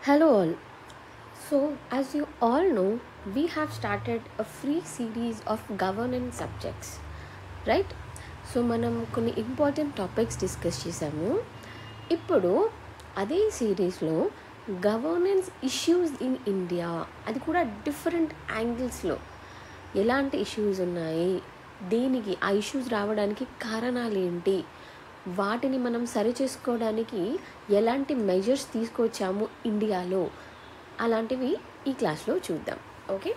Hello all. So, as you all know, we have started a free series of governance subjects, right? So మనం కొన్ని important topics discuss చేసాము. ఇప్పుడు అదే సిరీస్లో governance issues in India, అది కూడా different యాంగిల్స్లో ఎలాంటి ఇష్యూస్ ఉన్నాయి, దేనికి ఆ ఇష్యూస్ రావడానికి కారణాలు ఏంటి, వాటిని మనం సరి చేసుకోవడానికి ఎలాంటి మెజర్స్ తీసుకొచ్చాము ఇండియాలో, అలాంటివి ఈ క్లాస్లో చూద్దాం. ఓకే.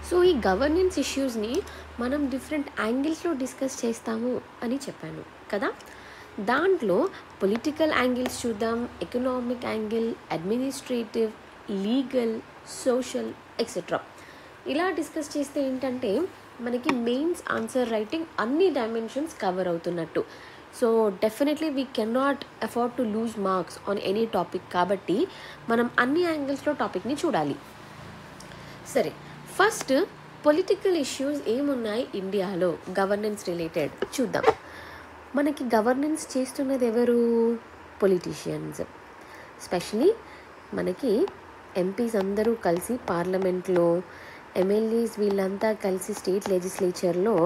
సో ఈ గవర్నెన్స్ ఇష్యూస్ని మనం డిఫరెంట్ యాంగిల్స్లో డిస్కస్ చేస్తాము అని చెప్పాను కదా. దాంట్లో పొలిటికల్ యాంగిల్స్ చూద్దాం, economic angle, administrative, legal, social etcetera. ఇలా డిస్కస్ చేస్తే ఏంటంటే మనకి మెయిన్స్ ఆన్సర్ రైటింగ్ అన్ని డైమెన్షన్స్ కవర్ అవుతున్నట్టు. So definitely we cannot afford to lose marks on any topic, కాబట్టి మనం అన్ని యాంగిల్స్లో టాపిక్ని చూడాలి. సరే, ఫస్ట్ పొలిటికల్ ఇష్యూస్ ఏమున్నాయి ఇండియాలో గవర్నెన్స్ రిలేటెడ్ చూద్దాం. మనకి గవర్నెన్స్ చేస్తున్నది ఎవరు? పొలిటీషియన్స్. స్పెషలీ మనకి ఎంపీస్ అందరూ కలిసి పార్లమెంట్లో, ఎమ్మెల్యేస్ వీళ్ళంతా కలిసి స్టేట్ లెజిస్లేచర్లో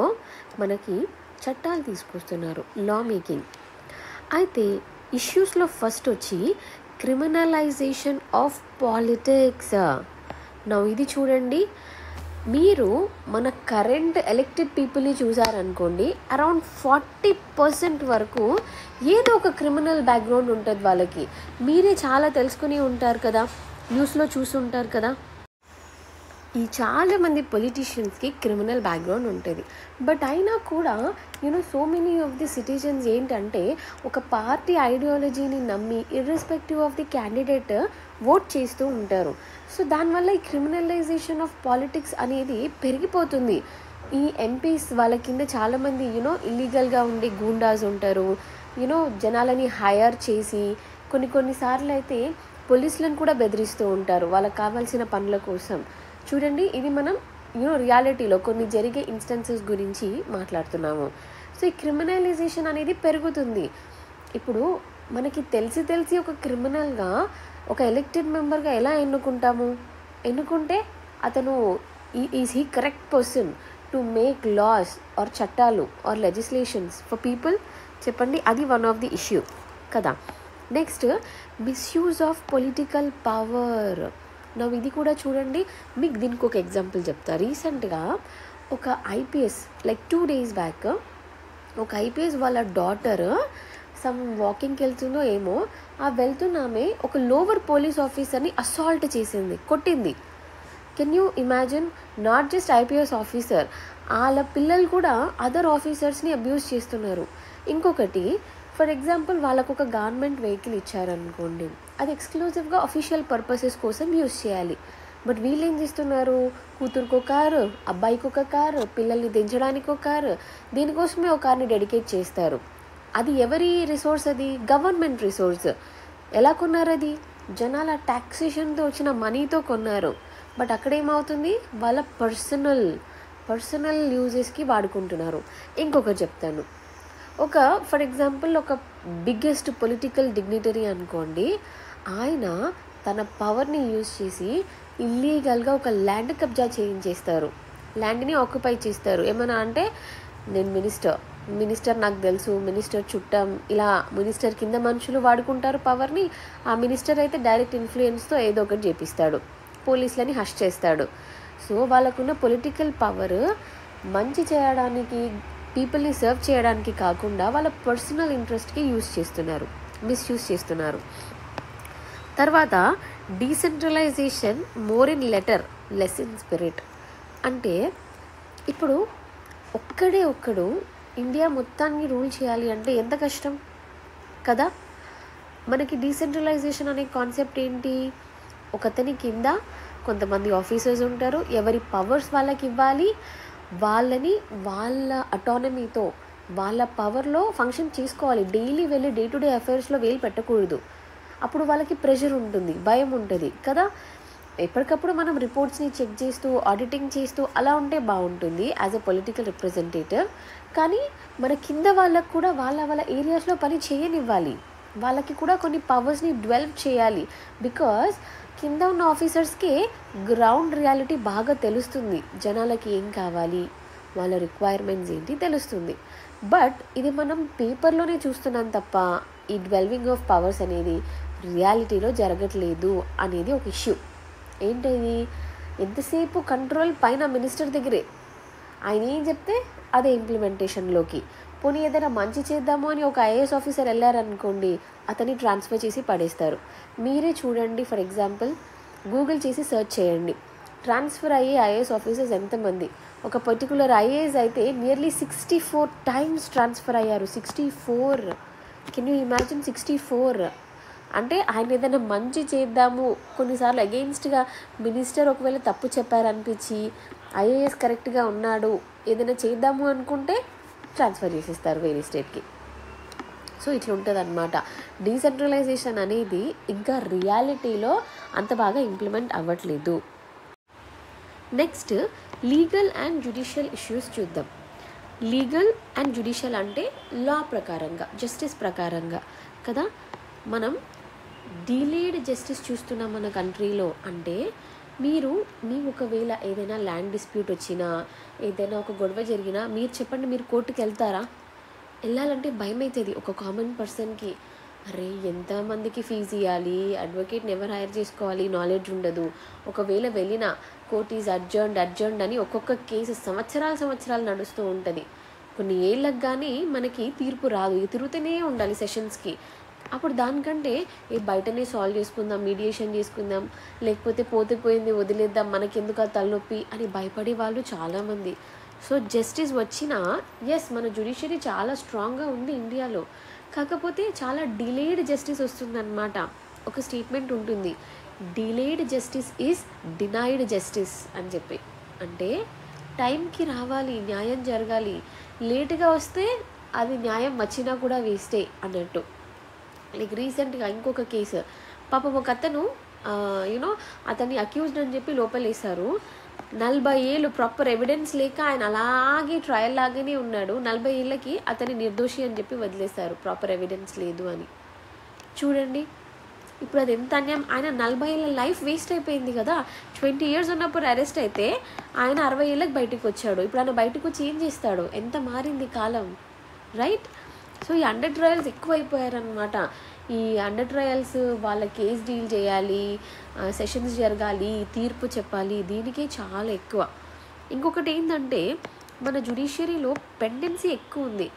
మనకి చట్టాలు తీసుకొస్తున్నారు, లా మేకింగ్. అయితే ఇష్యూస్లో ఫస్ట్ వచ్చి క్రిమినలైజేషన్ ఆఫ్ పాలిటిక్స్. ఇది చూడండి, మీరు మన కరెంట్ ఎలక్టెడ్ పీపుల్ని చూసారనుకోండి, అరౌండ్ 40% వరకు ఏదో ఒక క్రిమినల్ బ్యాక్గ్రౌండ్ ఉంటుంది వాళ్ళకి. మీరే చాలా తెలుసుకుని ఉంటారు కదా, న్యూస్లో చూస్తుంటారు కదా. ఈ చాలామంది పొలిటీషియన్స్కి క్రిమినల్ బ్యాక్గ్రౌండ్ ఉంటుంది. బట్ అయినా కూడా so many of the citizens ఏంటంటే ఒక పార్టీ ఐడియాలజీని నమ్మి irrespective of the candidate vote చేస్తూ ఉంటారు. సో దానివల్ల ఈ క్రిమినలైజేషన్ ఆఫ్ పాలిటిక్స్ అనేది పెరిగిపోతుంది. ఈ ఎంపీస్ వాళ్ళ కింద చాలామంది ఇల్లీగల్గా ఉండే గూండాస్ ఉంటారు. జనాలని హైర్ చేసి కొన్నిసార్లు అయితే పోలీసులను కూడా బెదిరిస్తూ ఉంటారు వాళ్ళకి కావాల్సిన పనుల కోసం. చూడండి, ఇది మనం రియాలిటీలో కొన్ని జరిగే ఇన్స్టెన్సెస్ గురించి మాట్లాడుతున్నాము. సో ఈ క్రిమినలైజేషన్ అనేది పెరుగుతుంది. ఇప్పుడు మనకి తెలిసి ఒక క్రిమినల్గా ఒక ఎలక్టెడ్ మెంబర్గా ఎలా ఎన్నుకుంటే అతను is he correct person to make laws or చట్టాలు ఆర్ లెజిస్లేషన్స్ ఫర్ పీపుల్? చెప్పండి, అది వన్ ఆఫ్ ది ఇష్యూ కదా. Next, misuse of political power. ఇది కూడా చూడండి, మీకు దీనికి ఒక ఎగ్జాంపుల్ చెప్తా. రీసెంట్గా ఒక ఐపీఎస్, లైక్ 2 days బ్యాక్, ఒక ఐపీఎస్ వాళ్ళ డాటర్ సమ్ వాకింగ్కి వెళ్తుందో ఏమో, ఆ వెళ్తున్నామే ఒక లోవర్ పోలీస్ ఆఫీసర్ని అసాల్ట్ చేసింది, కొట్టింది. Can you imagine? Not just IPS officer, వాళ్ళ పిల్లలు కూడా అదర్ ఆఫీసర్స్ని అబ్యూస్ చేస్తున్నారు. ఇంకొకటి, ఫర్ ఎగ్జాంపుల్ వాళ్ళకు ఒక గవర్నమెంట్ వెహికల్ ఇచ్చారనుకోండి, అది ఎక్స్క్లూజివ్గా అఫీషియల్ పర్పసెస్ కోసం యూజ్ చేయాలి. బట్ వీళ్ళు ఏం చేస్తున్నారు? కూతురుకు ఒక కారు, అబ్బాయికి ఒక కారు, పిల్లల్ని దించడానికి ఒక కారు, దీనికోసమే ఒక కార్ని డెడికేట్ చేస్తారు. అది ఎవరి రిసోర్స్? అది గవర్నమెంట్ రిసోర్స్. ఎలా కొన్నారు? అది జనాల ట్యాక్సేషన్తో వచ్చిన మనీతో కొన్నారు. బట్ అక్కడేమవుతుంది? వాళ్ళ పర్సనల్ యూజెస్కి వాడుకుంటున్నారు. ఇంకొకటి చెప్తాను. ఫర్ ఎగ్జాంపుల్ ఒక బిగ్గెస్ట్ పొలిటికల్ డిగ్నిటరీ అనుకోండి, ఆయన తన పవర్ని యూజ్ చేసి ఇల్లీగల్గా ఒక ల్యాండ్ కబ్జా చేయించేస్తారు, ల్యాండ్ని ఆక్యుపై చేస్తారు. ఏమైనా అంటే, నేను మినిస్టర్ నాకు తెలుసు, మినిస్టర్ చుట్టం, ఇలా మినిస్టర్ కింద మనుషులు వాడుకుంటారు పవర్ని. ఆ మినిస్టర్ అయితే డైరెక్ట్ ఇన్ఫ్లుయెన్స్తో ఏదో ఒకటి చేపిస్తాడు, పోలీసులని హష్ చేస్తాడు. సో వాళ్ళకున్న పొలిటికల్ పవర్ మంచి చేయడానికి, పీపుల్ని సర్వ్ చేయడానికి కాకుండా వాళ్ళ పర్సనల్ ఇంట్రెస్ట్కి మిస్యూజ్ చేస్తున్నారు. తర్వాత decentralisation more in letter less in spirit. అంటే ఇప్పుడు ఒక్కడు ఇండియా మొత్తాన్ని రూల్ చేయాలి అంటే ఎంత కష్టం కదా. మనకి డీసెంట్రలైజేషన్ అనే కాన్సెప్ట్ ఏంటి, ఒకతని కింద కొంతమంది ఆఫీసర్స్ ఉంటారు, ఎవరి పవర్స్ వాళ్ళకి ఇవ్వాలి, వాళ్ళని వాళ్ళ అటానమీతో వాళ్ళ పవర్లో ఫంక్షన్ చేసుకోవాలి. డైలీ వెళ్ళి డే టు డే అఫైర్స్లో వేలు పెట్టకూడదు. అప్పుడు వాళ్ళకి ప్రెషర్ ఉంటుంది, భయం ఉంటుంది కదా. ఎప్పటికప్పుడు మనం రిపోర్ట్స్ని చెక్ చేస్తూ ఆడిటింగ్ చేస్తూ అలా ఉంటే బాగుంటుంది యాజ్ ఎ పొలిటికల్ రిప్రజెంటేటివ్. కానీ మన కింద వాళ్ళకు కూడా వాళ్ళ ఏరియాస్లో పని చేయనివ్వాలి, వాళ్ళకి కూడా కొన్ని పవర్స్ని డెవలప్ చేయాలి. బికాజ్ కింద ఉన్న ఆఫీసర్స్కే గ్రౌండ్ రియాలిటీ బాగా తెలుస్తుంది, జనాలకి ఏం కావాలి, వాళ్ళ రిక్వైర్మెంట్స్ ఏంటి తెలుస్తుంది. బట్ ఇది మనం పేపర్లోనే చూస్తున్నాం తప్ప ఈ డెవలపింగ్ ఆఫ్ పవర్స్ అనేది రియాలిటీలో జరగట్లేదు అనేది ఒక ఇష్యూ. ఏంటది, ఎంతసేపు కంట్రోల్ పైన మినిస్టర్ దగ్గరే, ఆయన ఏం చెప్తే అదే ఇంప్లిమెంటేషన్లోకి. పోనీ ఏదైనా మంచి చేద్దాము అని ఒక ఐఏఎస్ ఆఫీసర్ వెళ్ళారనుకోండి, అతన్ని ట్రాన్స్ఫర్ చేసి పడేస్తారు. మీరే చూడండి, ఫర్ ఎగ్జాంపుల్ గూగుల్ చేసి సెర్చ్ చేయండి, ట్రాన్స్ఫర్ అయ్యే ఐఏఎస్ ఆఫీసర్స్ ఎంతమంది. ఒక పర్టికులర్ ఐఏఎస్ అయితే నియర్లీ 64 times ట్రాన్స్ఫర్ అయ్యారు. 64, కెన్ యూ ఇమాజిన్? 64 అంటే ఆయన ఏదైనా మంచి చేద్దాము, కొన్నిసార్లు అగెయిన్స్ట్గా మినిస్టర్ ఒకవేళ తప్పు చెప్పారనిపించి ఐఏఎస్ కరెక్ట్గా ఉన్నాడు, ఏదైనా చేద్దాము అనుకుంటే ట్రాన్స్ఫర్ చేసేస్తారు వేరే స్టేట్కి. సో ఇట్లా ఉంటుంది అనమాట. డీసెంట్రలైజేషన్ అనేది ఇంకా రియాలిటీలో అంత బాగా ఇంప్లిమెంట్ అవ్వట్లేదు. Next legal and judicial issues చూద్దాం. లీగల్ అండ్ జ్యుడిషియల్ అంటే లా ప్రకారంగా, జస్టిస్ ప్రకారంగా కదా. మనం డిలేడ్ జస్టిస్ చూస్తున్నాం మన కంట్రీలో. అంటే మీరు ఒకవేళ ఏదైనా ల్యాండ్ డిస్ప్యూట్ వచ్చినా, ఏదైనా ఒక గొడవ జరిగినా మీరు చెప్పండి, మీరు కోర్టుకి వెళ్తారా? వెళ్ళాలంటే భయం అవుతుంది ఒక కామన్ పర్సన్కి. అరే ఎంతమందికి ఫీజు ఇవ్వాలి, అడ్వకేట్ని ఎవరు హైర్ చేసుకోవాలి, నాలెడ్జ్ ఉండదు. ఒకవేళ వెళ్ళినా కోర్ట్ ఈజ్ అడ్జర్న్డ్ అని ఒక్కొక్క కేసు సంవత్సరాలు నడుస్తూ ఉంటుంది. కొన్ని ఏళ్ళకి కానీ మనకి తీర్పు రాదు, తిరుగుతూనే ఉండాలి సెషన్స్కి. అప్పుడు దానికంటే బయటనే సాల్వ్ చేసుకుందాం, మీడియేషన్ చేసుకుందాం, లేకపోతే పోయింది వదిలేద్దాం, మనకెందుకు ఆ తలనొప్పి అని భయపడే వాళ్ళు చాలామంది. సో జస్టిస్ వచ్చినా ఎస్ మన జ్యుడిషియరీ చాలా స్ట్రాంగ్గా ఉంది ఇండియాలో, కాకపోతే చాలా డిలేడ్ జస్టిస్ వస్తుందన్నమాట. ఒక స్టేట్మెంట్ ఉంటుంది, delayed justice is denied justice అని చెప్పి. అంటే టైంకి రావాలి, న్యాయం జరగాలి, లేటుగా వస్తే అది న్యాయం వచ్చినా కూడా వేస్టే అన్నట్టు. లైక్ రీసెంట్గా ఇంకొక కేసు, పాపం ఒక అతను అతన్ని అక్యూజ్డ్ అని చెప్పి లోపలేశారు. 40 ఏళ్ళు ప్రాపర్ ఎవిడెన్స్ లేక ఆయన అలాగే ట్రయల్ లాగానే ఉన్నాడు. 40 ఏళ్ళకి అతని నిర్దోషి అని చెప్పి వదిలేశారు, ప్రాపర్ ఎవిడెన్స్ లేదు అని. చూడండి ఇప్పుడు అది ఎంత అన్యాయం. ఆయన 40 ఏళ్ళ లైఫ్ వేస్ట్ అయిపోయింది కదా. 20 years ఉన్నప్పుడు అరెస్ట్ అయితే ఆయన 60 ఏళ్ళకి బయటకు వచ్చాడు. ఇప్పుడు ఆయన బయటకు వచ్చి ఏం చేస్తాడు? ఎంత మారింది కాలం, రైట్? సో ఈ అండర్ ట్రయల్స్ ఎక్కువ అయిపోయారనమాట. ఈ అండర్ ట్రయల్స్ వాళ్ళ కేసు డీల్ చేయాలి, సెషన్స్ జరగాలి, తీర్పు చెప్పాలి, దీనికే చాలా ఎక్కువ. ఇంకొకటి ఏంటంటే మన జ్యుడిషియరీలో పెండెన్సీ ఎక్కువ ఉంది,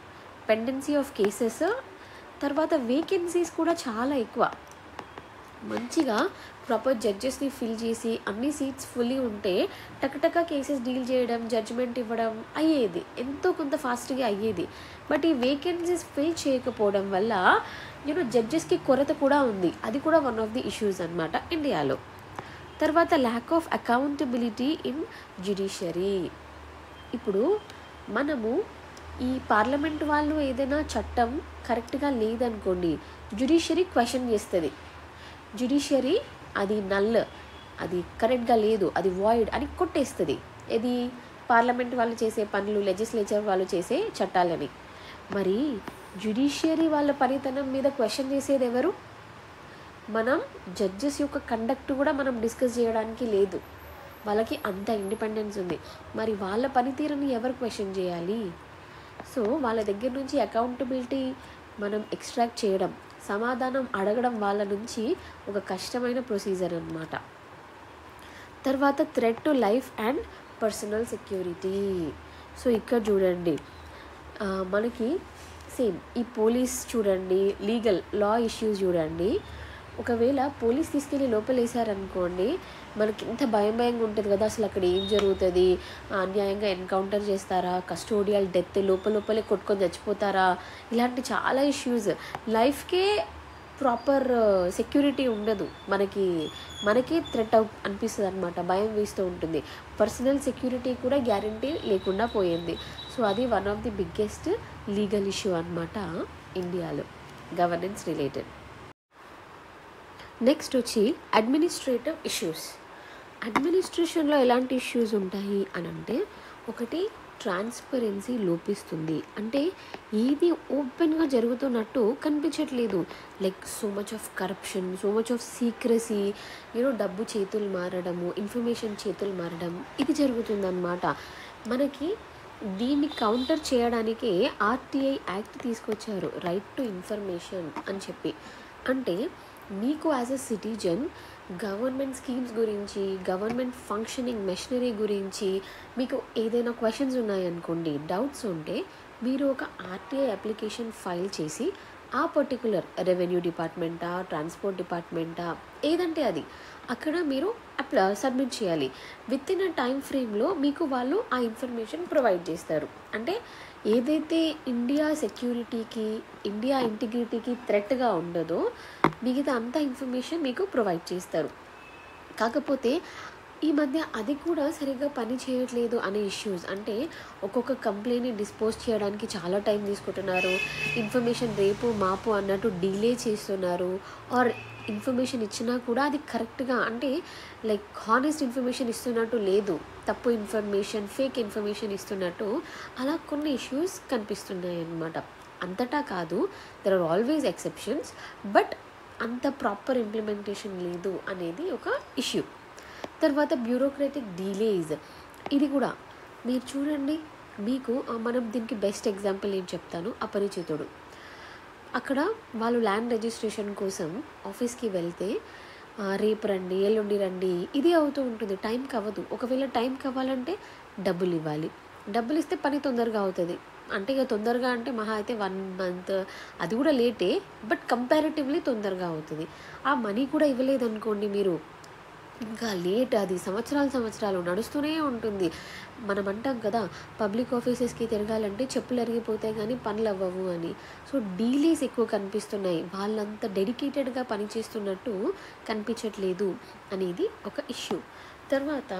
పెండెన్సీ ఆఫ్ కేసెస్. తర్వాత వేకెన్సీస్ కూడా చాలా ఎక్కువ. మంచిగా ప్రాపర్ జడ్జెస్ని ఫిల్ చేసి అన్ని సీట్స్ ఫుల్లీ ఉంటే టకటక కేసెస్ డీల్ చేయడం, జడ్జిమెంట్ ఇవ్వడం అయ్యేది, ఎంతో కొంత ఫాస్ట్గా అయ్యేది. బట్ ఈ వేకెన్సీస్ ఫిల్ చేయకపోవడం వల్ల జడ్జెస్కి కొరత కూడా ఉంది. అది కూడా వన్ ఆఫ్ ది ఇష్యూస్ అనమాట ఇండియాలో. తర్వాత lack of accountability in judiciary. ఇప్పుడు మనము ఈ పార్లమెంట్ వాళ్ళు ఏదైనా చట్టం కరెక్ట్గా లేదనుకోండి, జ్యుడిషియరీ క్వశ్చన్ చేస్తుంది. జ్యుడిషియరీ అది నల్, అది కరెక్ట్గా లేదు, అది వాయిడ్ అని కొట్టేస్తుంది. ఇది పార్లమెంట్ వాళ్ళు చేసే పనులు, లెజిస్లేచర్ వాళ్ళు చేసే చట్టాలని. మరి జ్యుడిషియరీ వాళ్ళ పనితనం మీద క్వశ్చన్ చేసేది ఎవరు? మనం జడ్జెస్ యొక్క కండక్ట్ కూడా మనం డిస్కస్ చేయడానికి లేదు, వాళ్ళకి అంత ఇండిపెండెన్స్ ఉంది. మరి వాళ్ళ పనితీరుని ఎవరు క్వశ్చన్ చేయాలి? సో వాళ్ళ దగ్గర నుంచి అకౌంటబిలిటీ మనం ఎక్స్ట్రాక్ట్ చేయడం, సమాధానం అడగడం వాళ్ళ నుంచి ఒక కష్టమైన ప్రొసీజర్ అన్నమాట. తర్వాత threat to life and personal security. So ఇక్కడ చూడండి, మనకి సేమ్ ఈ పోలీస్ చూడండి, లీగల్ లా ఇష్యూస్ చూడండి. ఒకవేళ పోలీస్ తీసుకెళ్ళి లోపలేసారనుకోండి, మనకి ఎంత భయంగా ఉంటుంది కదా, అసలు అక్కడ ఏం జరుగుతుంది, అన్యాయంగా ఎన్కౌంటర్ చేస్తారా, కస్టోడియల్ డెత్, లోపలే కొట్టుకొని చచ్చిపోతారా, ఇలాంటి చాలా ఇష్యూస్. లైఫ్కే ప్రాపర్ సెక్యూరిటీ ఉండదు, మనకే థ్రెట్ అనిపిస్తుంది అనమాట, భయం వేస్తూ ఉంటుంది. పర్సనల్ సెక్యూరిటీ కూడా గ్యారంటీ లేకుండా పోయింది. సో అది one of the biggest legal issue అనమాట ఇండియాలో, గవర్నెన్స్ రిలేటెడ్. నెక్స్ట్ వచ్చి అడ్మినిస్ట్రేటివ్ ఇష్యూస్. అడ్మినిస్ట్రేషన్లో ఎలాంటి ఇష్యూస్ ఉంటాయి అని అంటే, ఒకటి ట్రాన్స్పరెన్సీ లోపిస్తుంది, అంటే ఏది ఓపెన్గా జరుగుతున్నట్టు కనిపించట్లేదు. Like so much of corruption, so much of secrecy, డబ్బు చేతులు మారడము, ఇన్ఫర్మేషన్ చేతులు మారడం, ఇది జరుగుతుందన్నమాట. మనకి దీన్ని కౌంటర్ చేయడానికే ఆర్టీఐ యాక్ట్ తీసుకొచ్చారు, రైట్ టు ఇన్ఫర్మేషన్ అని చెప్పి. అంటే మీకు as a citizen government schemes గురించి, గవర్నమెంట్ ఫంక్షనింగ్ మెషినరీ గురించి మీకు ఏదైనా క్వశ్చన్స్ ఉన్నాయనుకోండి, డౌట్స్ ఉంటే మీరు ఒక ఆర్టీఐ అప్లికేషన్ ఫైల్ చేసి ఆ పర్టికులర్ రెవెన్యూ డిపార్ట్మెంటా, ట్రాన్స్పోర్ట్ డిపార్ట్మెంటా, ఏదంటే అది అక్కడ మీరు సబ్మిట్ చేయాలి. విత్ ఇన్ అ టైం ఫ్రేమ్లో మీకు వాళ్ళు ఆ ఇన్ఫర్మేషన్ ప్రొవైడ్ చేస్తారు. అంటే ఏదైతే ఇండియా సెక్యూరిటీకి, ఇండియా ఇంటిగ్రిటీకి థ్రెట్గా ఉండదో మిగతా అంత ఇన్ఫర్మేషన్ మీకు ప్రొవైడ్ చేస్తారు. కాకపోతే ఈ మధ్య అది కూడా సరిగ్గా పని చేయట్లేదు అనే ఇష్యూస్. అంటే ఒక్కొక్క కంప్లైంట్ని డిస్పోజ్ చేయడానికి చాలా టైం తీసుకుంటున్నారు, ఇన్ఫర్మేషన్ రేపు మాపు అన్నట్టు డిలే చేస్తున్నారు, ఆర్ ఇన్ఫర్మేషన్ ఇచ్చినా కూడా అది కరెక్ట్గా, అంటే లైక్ హానెస్ట్ ఇన్ఫర్మేషన్ ఇస్తున్నట్టు లేదు, తప్పు ఇన్ఫర్మేషన్, ఫేక్ ఇన్ఫర్మేషన్ ఇస్తున్నట్టు, అలా కొన్ని ఇష్యూస్ కనిపిస్తున్నాయి అన్నమాట. అంతటా కాదు, there are always exceptions, but అంత ప్రాపర్ ఇంప్లిమెంటేషన్ లేదు అనేది ఒక ఇష్యూ. తర్వాత బ్యూరోక్రటిక్ డిలేస్, ఇది కూడా మీరు చూడండి. మీకు మనం దీనికి బెస్ట్ ఎగ్జాంపుల్ ఏం చెప్తాను, అపరిచితుడు. అక్కడ వాళ్ళు ల్యాండ్ రిజిస్ట్రేషన్ కోసం ఆఫీస్కి వెళ్తే రేపు రండి, ఎల్లుండి రండి, ఇదే అవుతూ ఉంటుంది, టైంకి అవ్వదు. ఒకవేళ టైంకి అవ్వాలంటే డబ్బులు ఇవ్వాలి, డబ్బులు ఇస్తే పని తొందరగా అవుతుంది. అంటే ఇక తొందరగా అంటే మహా అయితే 1 month, అది కూడా లేటే, బట్ కంపారిటివ్లీ తొందరగా అవుతుంది. ఆ మనీ కూడా ఇవ్వలేదనుకోండి మీరు, ఇంకా లేట్, అది సంవత్సరాలు నడుస్తూనే ఉంటుంది. మనం అంటాం కదా, పబ్లిక్ ఆఫీసెస్కి తిరగాలంటే చెప్పులు అరిగిపోతాయి కానీ పనులు అవ్వవు అని. సో డీలేస్ ఎక్కువ కనిపిస్తున్నాయి, వాళ్ళంతా డెడికేటెడ్గా పనిచేస్తున్నట్టు కనిపించట్లేదు అనేది ఒక ఇష్యూ. తర్వాత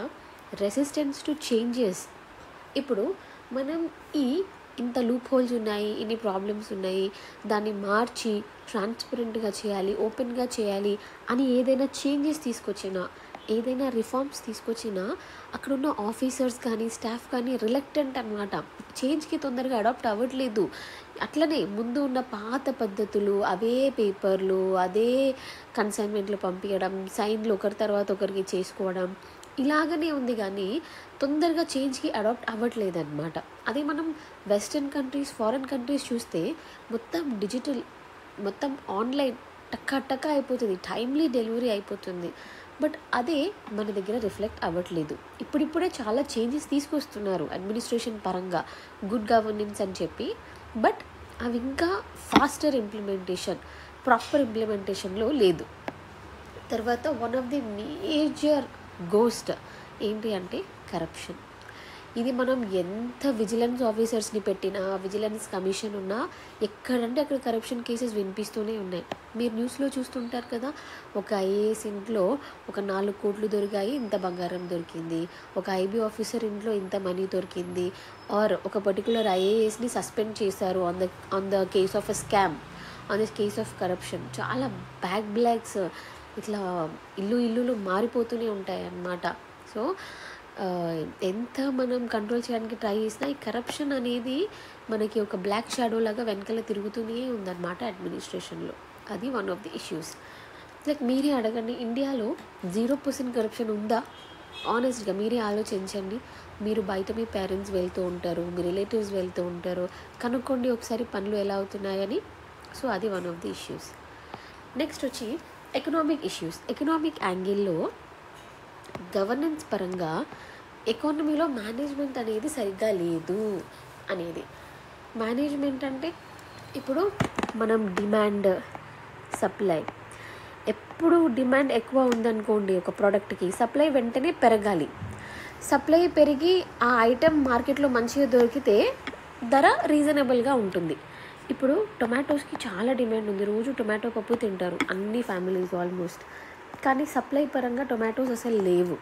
రెసిస్టెన్స్ టు చేంజెస్. ఇప్పుడు మనం ఇంత లూప్ హోల్స్ ఉన్నాయి, ఇన్ని ప్రాబ్లమ్స్ ఉన్నాయి, దాన్ని మార్చి ట్రాన్స్పరెంట్గా చేయాలి, ఓపెన్గా చేయాలి అని ఏదైనా చేంజెస్ తీసుకొచ్చినా, ఏదైనా రిఫార్మ్స్ తీసుకొచ్చినా అక్కడున్న ఆఫీసర్స్ కానీ స్టాఫ్ కానీ రిలక్టెంట్ అనమాట, చేంజ్కి తొందరగా అడాప్ట్ అవ్వట్లేదు. అట్లనే ముందు ఉన్న పాత పద్ధతులు, అవే పేపర్లు, అదే కన్సైన్మెంట్లు పంపించడం, సైన్లు ఒకరి తర్వాత ఒకరికి చేసుకోవడం, ఇలాగనే ఉంది కానీ తొందరగా చేంజ్కి అడాప్ట్ అవ్వట్లేదన్నమాట. అదే మనం వెస్టర్న్ కంట్రీస్, ఫారెన్ కంట్రీస్ చూస్తే మొత్తం డిజిటల్, మొత్తం ఆన్లైన్, టక్కా అయిపోతుంది, టైమ్లీ డెలివరీ అయిపోతుంది. బట్ అదే మన దగ్గర రిఫ్లెక్ట్ అవ్వట్లేదు. ఇప్పుడిప్పుడే చాలా చేంజెస్ తీసుకొస్తున్నారు అడ్మినిస్ట్రేషన్ పరంగా, గుడ్ గవర్నెన్స్ అని చెప్పి, బట్ అవి ఇంకా ఫాస్టర్ ఇంప్లిమెంటేషన్, ప్రాపర్ ఇంప్లిమెంటేషన్లో లేదు. తర్వాత one of the major ghost ఏంటి అంటే కరప్షన్. ఇది మనం ఎంత విజిలెన్స్ ఆఫీసర్స్ని పెట్టినా, విజిలెన్స్ కమిషన్ ఉన్నా, ఎక్కడంటే అక్కడ కరప్షన్ కేసెస్ వినిపిస్తూనే ఉన్నాయి. మీరు న్యూస్లో చూస్తుంటారు కదా, ఒక ఐఏఎస్ ఇంట్లో ఒక 4 కోట్లు దొరికాయి, ఇంత బంగారం దొరికింది, ఒక ఐబీ ఆఫీసర్ ఇంట్లో ఇంత మనీ దొరికింది, ఆర్ ఒక పర్టికులర్ ఐఏఎస్ని సస్పెండ్ చేశారు on the case of a scam, on the case of corruption. చాలా బ్లాక్స్ ఇట్లా ఇల్లులు మారిపోతూనే ఉంటాయి అన్నమాట. సో ఎంత మనం కంట్రోల్ చేయడానికి ట్రై చేసినా ఈ కరప్షన్ అనేది మనకి ఒక బ్లాక్ షాడో లాగా వెనకాల తిరుగుతూనే ఉందన్నమాట అడ్మినిస్ట్రేషన్లో. అది one of the issues. Like మీరే అడగండి, ఇండియాలో 0% కరప్షన్ ఉందా? ఆనెస్ట్గా మీరే ఆలోచించండి. మీరు బయట మీ పేరెంట్స్ వెళ్తూ ఉంటారు, మీ రిలేటివ్స్ వెళ్తూ ఉంటారు, కనుక్కోండి ఒకసారి పనులు ఎలా అవుతున్నాయని. సో అది one of the issues. Next వచ్చి ఎకనామిక్ ఇష్యూస్. ఎకనామిక్ యాంగిల్లో గవర్నెన్స్ పరంగా ఎకానమీలో మేనేజ్మెంట్ అనేది సరిగ్గా లేదు అనేది. మేనేజ్మెంట్ అంటే ఇప్పుడు మనం డిమాండ్, సప్లై, ఎప్పుడు డిమాండ్ ఎక్కువ ఉందనుకోండి ఒక ప్రోడక్ట్కి, సప్లై వెంటనే పెరగాలి. సప్లై పెరిగి ఆ ఐటెం మార్కెట్లో మంచిగా దొరికితే ధర రీజనబుల్గా ఉంటుంది. ఇప్పుడు టొమాటోస్కి చాలా డిమాండ్ ఉంది, రోజు టొమాటో పప్పు తింటారు అన్ని ఫ్యామిలీస్ ఆల్మోస్ట్. కానీ సప్లై పరంగా టొమాటోస్ అసలు లేవు.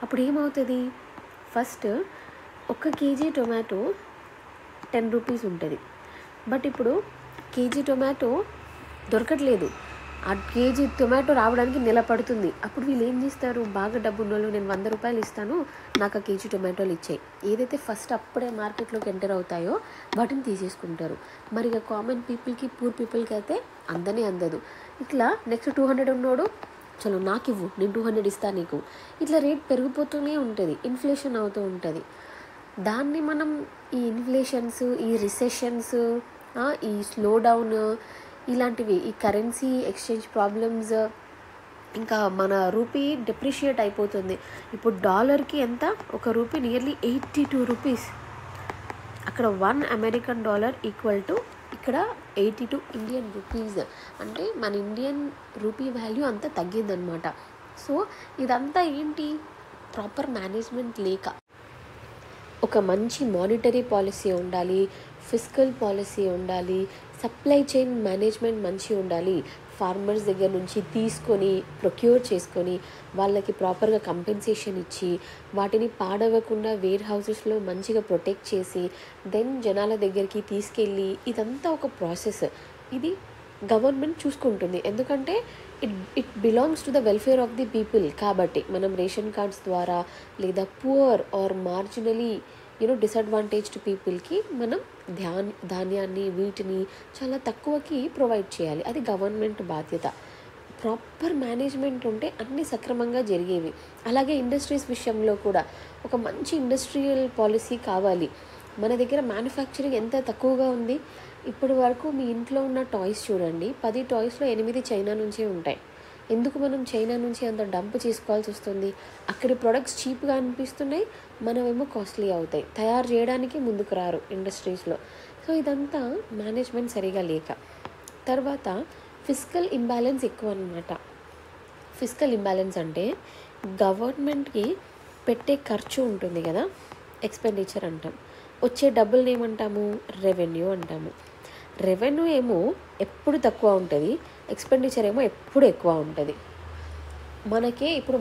అప్పుడు ఏమవుతుంది, ఫస్ట్ 1 కేజీ టొమాటో 10 రూపీస్ ఉంటుంది. బట్ ఇప్పుడు కేజీ టొమాటో దొరకట్లేదు. ఆ కేజీ టొమాటో రావడానికి నెల పడుతుంది. అప్పుడు వీళ్ళు ఏం చేస్తారు, బాగా డబ్బు ఉన్న వాళ్ళు, నేను 100 రూపాయలు ఇస్తాను, నాకు ఆ కేజీ టొమాటోలు ఇచ్చాయి, ఏదైతే ఫస్ట్ అప్పుడే మార్కెట్లోకి ఎంటర్ అవుతాయో వాటిని తీసేసుకుంటారు. మరి ఇక కామన్ పీపుల్కి, పూర్ పీపుల్కి అయితే అందదు. ఇట్లా నెక్స్ట్ 200 ఉన్నోడు, చలో నాకు ఇవ్వు, నేను 200 ఇస్తాను నీకు. ఇట్లా రేట్ పెరిగిపోతూనే ఉంటుంది, ఇన్ఫ్లేషన్ అవుతూ ఉంటుంది. దాన్ని మనం ఈ ఇన్ఫ్లేషన్స్, ఈ రిసెషన్స్, ఈ స్లో డౌన్ ఇలాంటివి, ఈ కరెన్సీ ఎక్స్చేంజ్ ప్రాబ్లమ్స్, ఇంకా మన రూపీ డెప్రిషియేట్ అయిపోతుంది. ఇప్పుడు డాలర్కి ఎంత, ఒక రూపీ నియర్లీ 82 రూపీస్. అక్కడ 1 అమెరికన్ డాలర్ ఈక్వల్ టు ఇక్కడ 82 ఇండియన్ రూపీస్. అంటే మన ఇండియన్ రూపీ వాల్యూ అంతా తగ్గిందనమాట. సో ఇదంతా ఏంటి, ప్రాపర్ మేనేజ్మెంట్ లేక. ఒక మంచి మానిటరీ పాలసీ ఉండాలి, ఫిస్కల్ పాలసీ ఉండాలి, సప్లై చైన్ మేనేజ్మెంట్ మంచి ఉండాలి. ఫార్మర్స్ దగ్గర నుంచి తీసుకొని ప్రొక్యూర్ చేసుకొని వాళ్ళకి ప్రాపర్గా కంపెన్సేషన్ ఇచ్చి వాటిని పాడవకుండా వేర్ హౌసెస్లో మంచిగా ప్రొటెక్ట్ చేసి దెన్ జనాల దగ్గరికి తీసుకెళ్ళి, ఇదంతా ఒక ప్రాసెస్. ఇది గవర్నమెంట్ చూసుకుంటుంది, ఎందుకంటే it belongs to the welfare of the people. కాబట్టి మనం రేషన్ కార్డ్స్ ద్వారా లేదా పువర్ ఆర్ మార్జినలీ డిసడ్వాంటేజ్డ్ పీపుల్కి మనం ధాన్యాన్ని వీటిని చాలా తక్కువకి ప్రొవైడ్ చేయాలి. అది గవర్నమెంట్ బాధ్యత. ప్రాపర్ మేనేజ్మెంట్ ఉంటే అన్నీ సక్రమంగా జరిగేవి. అలాగే ఇండస్ట్రీస్ విషయంలో కూడా ఒక మంచి ఇండస్ట్రియల్ పాలసీ కావాలి. మన దగ్గర మ్యానుఫ్యాక్చరింగ్ ఎంత తక్కువగా ఉంది. ఇప్పటి వరకు మీ ఇంట్లో ఉన్న టాయ్స్ చూడండి, 10 టాయ్స్లో 8 చైనా నుంచే ఉంటాయి. ఎందుకు మనం చైనా నుంచి అంత డంప్ చేసుకోవాల్సి వస్తుంది? అక్కడి ప్రొడక్ట్స్ చీప్గా అనిపిస్తున్నాయి, మనమేమో కాస్ట్లీ అవుతాయి. తయారు చేయడానికి ముందుకు రారు ఇండస్ట్రీస్లో. సో ఇదంతా మేనేజ్మెంట్ సరిగా లేక. తర్వాత ఫిస్కల్ ఇంబ్యాలెన్స్ ఎక్కువ అన్నమాట. ఫిస్కల్ ఇంబ్యాలెన్స్ అంటే గవర్నమెంట్కి పెట్టే ఖర్చు ఉంటుంది కదా, ఎక్స్పెండిచర్ అంటాం. వచ్చే డబ్బుల్ని ఏమంటాము, రెవెన్యూ అంటాము. రెవెన్యూ ఏమో ఎప్పుడు తక్కువ ఉంటుంది, ఎక్స్పెండిచర్ ఏమో ఎప్పుడు ఎక్కువ ఉంటుంది.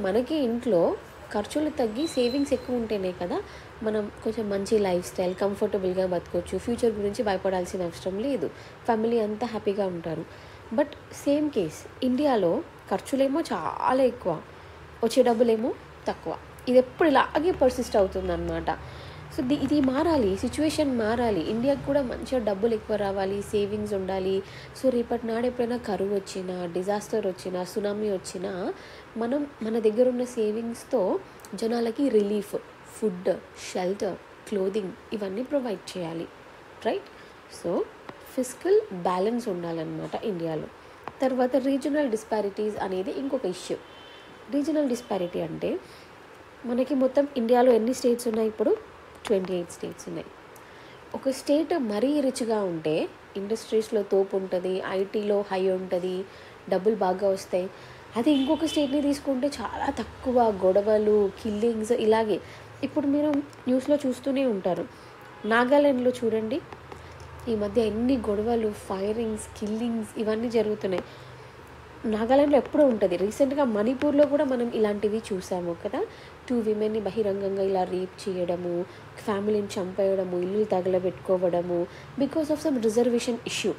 మనకి ఇంట్లో ఖర్చులు తగ్గి సేవింగ్స్ ఎక్కువ ఉంటేనే కదా మనం కొంచెం మంచి లైఫ్ స్టైల్, కంఫర్టబుల్గా బతకొచ్చు, ఫ్యూచర్ గురించి భయపడాల్సిన అవసరం లేదు, ఫ్యామిలీ అంతా హ్యాపీగా ఉంటారు. బట్ సేమ్ కేస్ ఇండియాలో ఖర్చులేమో చాలా ఎక్కువ, వచ్చే డబ్బులేమో తక్కువ. ఇది ఎప్పుడు ఇలాగే పర్సిస్ట్ అవుతుంది అన్నమాట. సో ఇది మారాలి, సిచ్యువేషన్ మారాలి. ఇండియాకి కూడా మంచిగా డబ్బులు ఎక్కువ రావాలి, సేవింగ్స్ ఉండాలి. సో రేపటి నాడు ఎప్పుడైనా కరువు వచ్చినా, డిజాస్టర్ వచ్చినా, సునామీ వచ్చినా మన దగ్గర ఉన్న సేవింగ్స్తో జనాలకి రిలీఫ్, ఫుడ్, షెల్టర్, క్లోదింగ్ ఇవన్నీ ప్రొవైడ్ చేయాలి, రైట్? సో ఫిస్కల్ బ్యాలెన్స్ ఉండాలన్నమాట ఇండియాలో. తర్వాత రీజనల్ డిస్పారిటీస్ అనేది ఇంకొక ఇష్యూ. రీజనల్ డిస్పారిటీ అంటే మనకి మొత్తం ఇండియాలో ఎన్ని స్టేట్స్ ఉన్నాయి, ఇప్పుడు 28 స్టేట్స్ ఉన్నాయి. ఒక స్టేట్ మరీ రిచ్గా ఉంటే ఇండస్ట్రీస్లో తోపు ఉంటుంది, ఐటీలో హై ఉంటుంది, డబ్బులు బాగా వస్తాయి. అదే ఇంకొక స్టేట్ని తీసుకుంటే చాలా తక్కువ, గొడవలు, కిల్లింగ్స్ ఇలాగే. ఇప్పుడు మీరు న్యూస్లో చూస్తూనే ఉంటారు, నాగాల్యాండ్లో చూడండి, ఈ మధ్య ఎన్ని గొడవలు, ఫైరింగ్స్, కిల్లింగ్స్ ఇవన్నీ జరుగుతున్నాయి. నాగాలాండ్లో ఎప్పుడూ ఉంటుంది. రీసెంట్గా మణిపూర్లో కూడా మనం ఇలాంటివి చూసాము కదా, 2 విమెన్ని బహిరంగంగా ఇలా రేప్ చేయడము, ఫ్యామిలీని చంపేయడము, ఇల్లు తగలబెట్టుకోవడము because of some reservation issue.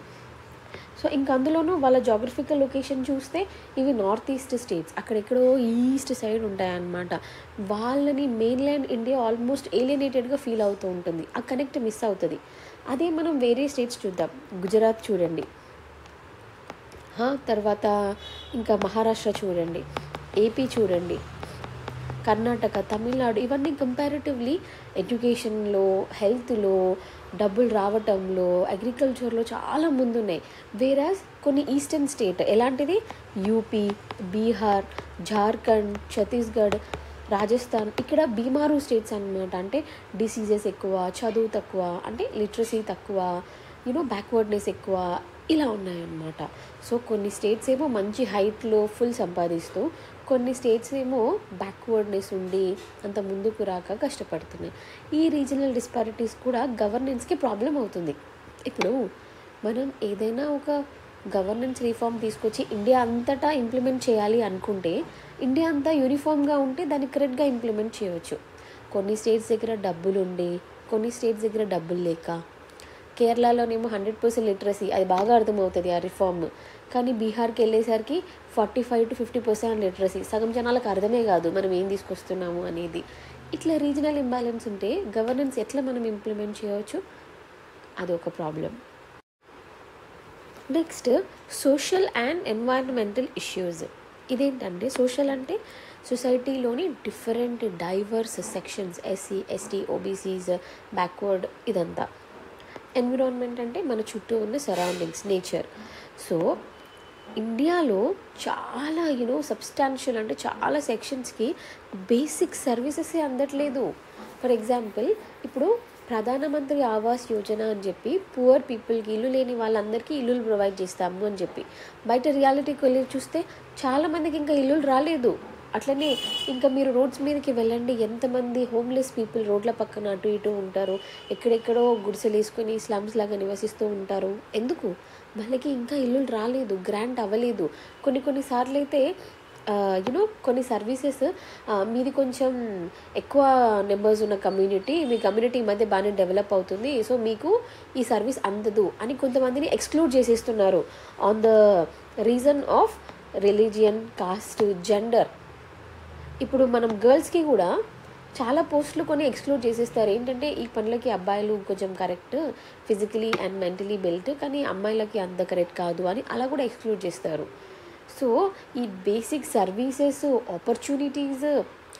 So ఇంక అందులోనూ వాళ్ళ జాగ్రఫికల్ లొకేషన్ చూస్తే ఇవి నార్త్ ఈస్ట్ స్టేట్స్, అక్కడెక్కడో ఈస్ట్ సైడ్ ఉంటాయన్నమాట. వాళ్ళని మెయిన్ల్యాండ్ ఇండియా ఆల్మోస్ట్ ఏలియనేటెడ్గా ఫీల్ అవుతూ ఉంటుంది, ఆ కనెక్ట్ మిస్ అవుతుంది. అదే మనం వేరే స్టేట్స్ చూద్దాం, గుజరాత్ చూడండి, తర్వాత ఇంకా మహారాష్ట్ర చూడండి, ఏపీ చూడండి, కర్ణాటక, తమిళనాడు, ఇవన్నీ కంపారిటివ్లీ ఎడ్యుకేషన్లో, హెల్త్లో, డబ్బులు రావటంలో, అగ్రికల్చర్లో చాలా ముందున్నాయి. వేరాజ్ కొన్ని ఈస్టర్న్ స్టేట్ ఎలాంటిది, యూపీ, బీహార్, జార్ఖండ్, ఛత్తీస్గఢ్, రాజస్థాన్, ఇక్కడ బీమారు స్టేట్స్ అన్నమాట. అంటే డిసీజెస్ ఎక్కువ, చదువు తక్కువ, అంటే లిటరసీ తక్కువ, బ్యాక్వర్డ్నెస్ ఎక్కువ ఇలా ఉన్నాయన్నమాట. సో కొన్ని స్టేట్స్ ఏమో మంచి హైట్లో ఫుల్ సంపాదిస్తూ, కొన్ని స్టేట్స్ ఏమో బ్యాక్వర్డ్నెస్ ఉండి అంత ముందుకు రాక కష్టపడుతున్నాయి. ఈ రీజనల్ డిస్పారిటీస్ కూడా గవర్నెన్స్కి ప్రాబ్లం అవుతుంది. ఇప్పుడు మనం ఏదైనా ఒక గవర్నెన్స్ రిఫార్మ్ తీసుకొచ్చి ఇండియా అంతటా ఇంప్లిమెంట్ చేయాలి అనుకుంటే, ఇండియా అంతా యూనిఫామ్గా ఉంటే దాన్ని కరెక్ట్గా ఇంప్లిమెంట్ చేయవచ్చు. కొన్ని స్టేట్స్ దగ్గర డబ్బులు ఉండి, కొన్ని స్టేట్స్ దగ్గర డబ్బులు లేక, కేరళలోనేమో 100% లిటరసీ, అది బాగా అర్థమవుతుంది ఆ రిఫార్మ్. కానీ బీహార్కి వెళ్ళేసరికి 45-50% లిటరసీ, సగం జనాలకు అర్థమే కాదు మనం ఏం తీసుకొస్తున్నాము అనేది. ఇట్లా రీజనల్ ఇంబ్యాలెన్స్ ఉంటే గవర్నెన్స్ ఎట్లా మనం ఇంప్లిమెంట్ చేయవచ్చు, అదొక problem. Next social and environmental issues. ఇదేంటంటే సోషల్ అంటే సొసైటీలోని different diverse sections, SC, ST, OBCs, backward, ఇదంతా. ఎన్విరాన్మెంట్ అంటే మన చుట్టూ ఉన్న సరౌండింగ్స్, నేచర్. సో ఇండియాలో చాలా సబ్స్టాన్షియల్ అంటే చాలా సెక్షన్స్కి బేసిక్ సర్వీసెసే అందట్లేదు. ఫర్ ఎగ్జాంపుల్, ఇప్పుడు ప్రధానమంత్రి ఆవాస్ యోజన అని చెప్పి పువర్ పీపుల్కి, ఇల్లు లేని వాళ్ళందరికీ ఇల్లులు ప్రొవైడ్ చేస్తాము అని చెప్పి, బయట రియాలిటీకి వెళ్ళి చూస్తే చాలామందికి ఇంకా ఇల్లులు రాలేదు. అట్లనే ఇంకా మీరు రోడ్స్ మీదకి వెళ్ళండి, ఎంతమంది హోమ్లెస్ పీపుల్ రోడ్ల పక్కన అటు ఇటు ఉంటారు, ఎక్కడెక్కడో గుడిసెలు వేసుకొని స్లమ్స్ లాగా నివసిస్తూ ఉంటారు. ఎందుకు? వాళ్ళకి ఇంకా ఇల్లులు రాలేదు, గ్రాంట్ అవ్వలేదు. కొన్నిసార్లు అయితే కొన్ని సర్వీసెస్ మీది కొంచెం ఎక్కువ నెంబర్స్ ఉన్న కమ్యూనిటీ, మీ కమ్యూనిటీ మధ్య బాగానే డెవలప్ అవుతుంది, సో మీకు ఈ సర్వీస్ అందదు అని కొంతమందిని ఎక్స్క్లూడ్ చేసేస్తున్నారు on the reason of religion, cost, gender. ఇప్పుడు మనం గర్ల్స్కి కూడా చాలా పోస్టులు కొన్ని ఎక్స్క్లూడ్ చేసేస్తారు. ఏంటంటే ఈ పనులకి అబ్బాయిలు కొంచెం correct, physically and mentally built, కానీ అమ్మాయిలకి అంత కరెక్ట్ కాదు అని అలా కూడా ఎక్స్క్లూడ్ చేస్తారు. సో ఈ బేసిక్ సర్వీసెస్, ఆపర్చునిటీస్,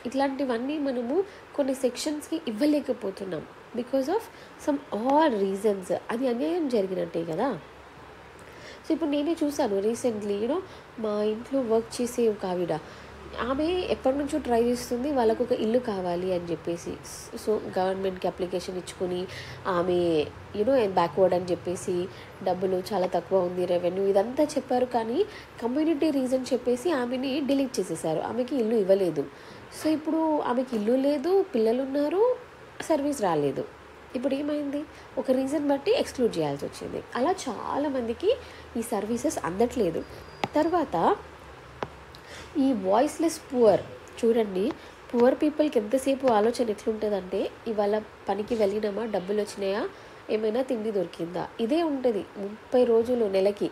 ఇట్లాంటివన్నీ మనము కొన్ని సెక్షన్స్కి ఇవ్వలేకపోతున్నాం because of some all reasons. అది అన్యాయం జరిగినట్టే కదా. సో ఇప్పుడు నేనే చూసాను రీసెంట్లీ, మా ఇంట్లో వర్క్ చేసే ఒక ఆవిడ, ఆమె ఎప్పటి నుంచో ట్రై చేస్తుంది వాళ్ళకు ఒక ఇల్లు కావాలి అని చెప్పేసి. సో గవర్నమెంట్కి అప్లికేషన్ ఇచ్చుకొని ఆమె బ్యాక్వర్డ్ అని చెప్పేసి, డబ్బులు చాలా తక్కువ ఉంది, రెవెన్యూ ఇదంతా చెప్పారు. కానీ కమ్యూనిటీ రీజన్ చెప్పేసి ఆమెని డిలీట్ చేసేసారు, ఆమెకి ఇల్లు ఇవ్వలేదు. సో ఇప్పుడు ఆమెకి ఇల్లు లేదు, పిల్లలు ఉన్నారు, సర్వీస్ రాలేదు. ఇప్పుడు ఏమైంది? ఒక రీజన్ బట్టి ఎక్స్క్లూడ్ చేయాల్సి వచ్చింది. అలా చాలామందికి ఈ సర్వీసెస్ అందట్లేదు. తర్వాత ఈ వాయిస్లెస్ పువర్ చూడండి. పువర్ పీపుల్కి ఎంతసేపు ఆలోచన ఎట్లుంటుందంటే, ఇవాళ పనికి వెళ్ళినామా, డబ్బులు వచ్చినాయా, ఏమైనా తిండి దొరికిందా, ఇదే ఉంటుంది 30 రోజులు నెలకి.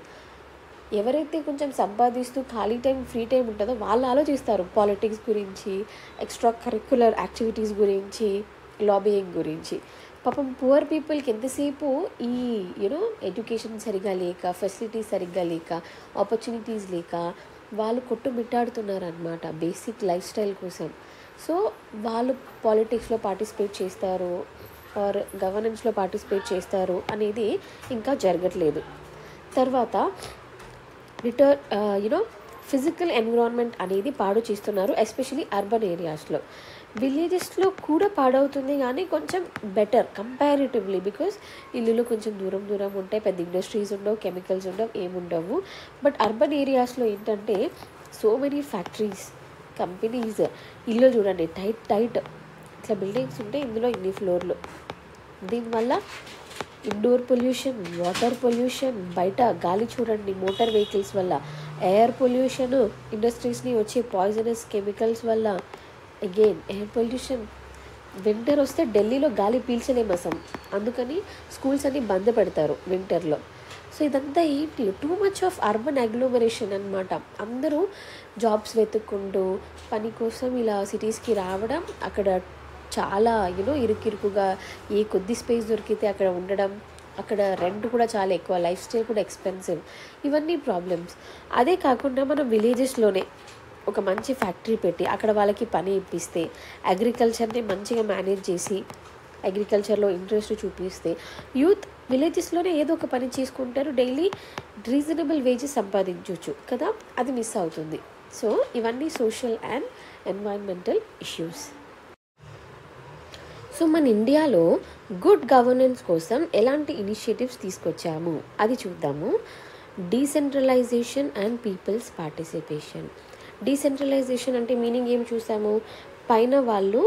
ఎవరైతే కొంచెం సంపాదిస్తూ ఖాళీ టైం, ఫ్రీ టైం ఉంటుందో వాళ్ళు ఆలోచిస్తారు పాలిటిక్స్ గురించి, ఎక్స్ట్రా కరిక్యులర్ యాక్టివిటీస్ గురించి, లాబియింగ్ గురించి. పాపం పువర్ పీపుల్కి ఎంతసేపు ఈ ఎడ్యుకేషన్ సరిగ్గా లేక, ఫెసిలిటీస్ సరిగ్గా లేక, ఆపర్చునిటీస్ లేక వాళ్ళు కొట్టుమిట్టాడుతున్నారనమాట బేసిక్ లైఫ్ స్టైల్ కోసం. సో వాళ్ళు పాలిటిక్స్లో పార్టిసిపేట్ చేస్తారు ఆర్ గవర్నెన్స్లో పార్టిసిపేట్ చేస్తారు అనేది ఇంకా జరగట్లేదు. తర్వాత ఫిజికల్ ఎన్విరాన్మెంట్ అనేది పాడు చేస్తున్నారు, ఎస్పెషలీ అర్బన్ ఏరియాస్లో. విలేజెస్లో కూడా పాడవుతుంది కానీ కొంచెం బెటర్ కంపారిటివ్లీ, బికాస్ ఇల్లులు కొంచెం దూరం దూరం ఉంటాయి, పెద్ద ఇండస్ట్రీస్ ఉండవు, కెమికల్స్ ఉండవు, ఏముండవు. బట్ అర్బన్ ఏరియాస్లో ఏంటంటే సో మెనీ ఫ్యాక్టరీస్, కంపెనీస్, ఇల్లు చూడండి టైట్ ఇట్లా బిల్డింగ్స్ ఉంటే ఇందులో ఇన్ని ఫ్లోర్లు. దీనివల్ల ఇండోర్ పొల్యూషన్, వాటర్ పొల్యూషన్, బయట గాలి చూడండి మోటార్ వెహికల్స్ వల్ల, ఎయిర్ పొల్యూషన్, ఇండస్ట్రీస్ని వచ్చే పాయిజనస్ కెమికల్స్ వల్ల, అగైన్ ఎయిర్ పొల్యూషన్. వింటర్ వస్తే ఢిల్లీలో గాలి పీల్చలేము అసలు, అందుకని స్కూల్స్ అన్ని బంద్ పెడతారు వింటర్లో. సో ఇదంతా ఏంటి? టూ మచ్ ఆఫ్ అర్బన్ అగ్లోమరేషన్ అనమాట. అందరూ జాబ్స్ వెతుక్కుంటూ పని కోసం ఇలా సిటీస్కి రావడం, అక్కడ చాలా ఇరుకిరుకుగా ఏ కొద్ది స్పేస్ దొరికితే అక్కడ ఉండడం, అక్కడ రెంట్ కూడా చాలా ఎక్కువ, లైఫ్ స్టైల్ కూడా ఎక్స్పెన్సివ్, ఇవన్నీ ప్రాబ్లమ్స్. అదే కాకుండా మనం విలేజెస్లోనే ఒక మంచి ఫ్యాక్టరీ పెట్టి అక్కడ వాళ్ళకి పని ఇప్పిస్తే, అగ్రికల్చర్ని మంచిగా మేనేజ్ చేసి అగ్రికల్చర్లో ఇంట్రెస్ట్ చూపిస్తే, యూత్ విలేజెస్లోనే ఏదో ఒక పని చేసుకుంటారు, డైలీ రీజనబుల్ వేజెస్ సంపాదించవచ్చు కదా. అది మిస్ అవుతుంది. సో ఇవన్నీ social and environmental issues. So మన ఇండియాలో గుడ్ గవర్నెన్స్ కోసం ఎలాంటి ఇనిషియేటివ్స్ తీసుకొచ్చాము అది చూద్దాము. Decentralization and peoples participation. Decentralization అంటే మీనింగ్ ఏం చూసాము, పైన వాళ్ళు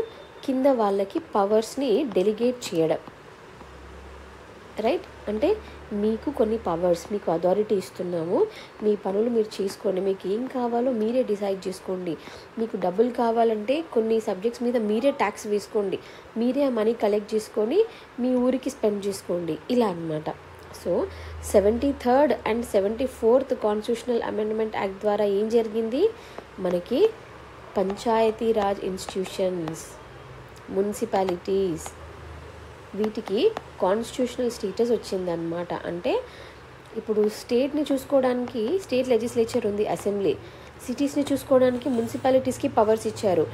కింద వాళ్ళకి పవర్స్ని డెలిగేట్ చేయడం, రైట్? అంటే మీకు కొన్ని పవర్స్, మీకు అథారిటీ ఇస్తున్నాము, మీ పనులు మీరు చేసుకోండి, మీకు ఏం కావాలో మీరే డిసైడ్ చేసుకోండి, మీకు డబ్బులు కావాలంటే కొన్ని సబ్జెక్ట్స్ మీద మీరే ట్యాక్స్ వేసుకోండి, మీరే ఆ మనీ కలెక్ట్ చేసుకొని మీ ఊరికి స్పెండ్ చేసుకోండి, ఇలా అన్నమాట. So 73rd and 74th constitutional amendment act ద్వారా ఏం జరిగింది, మనకి పంచాయతీరాజ్ ఇన్స్టిట్యూషన్స్, మున్సిపాలిటీస్, వీటికి కాన్స్టిట్యూషనల్ స్టేటస్ వచ్చిందనమాట. అంటే ఇప్పుడు స్టేట్ని చూసుకోవడానికి స్టేట్ లెజిస్లేచర్ ఉంది, అసెంబ్లీ. సిటీస్ని చూసుకోవడానికి మున్సిపాలిటీస్కి పవర్స్ ఇచ్చారు.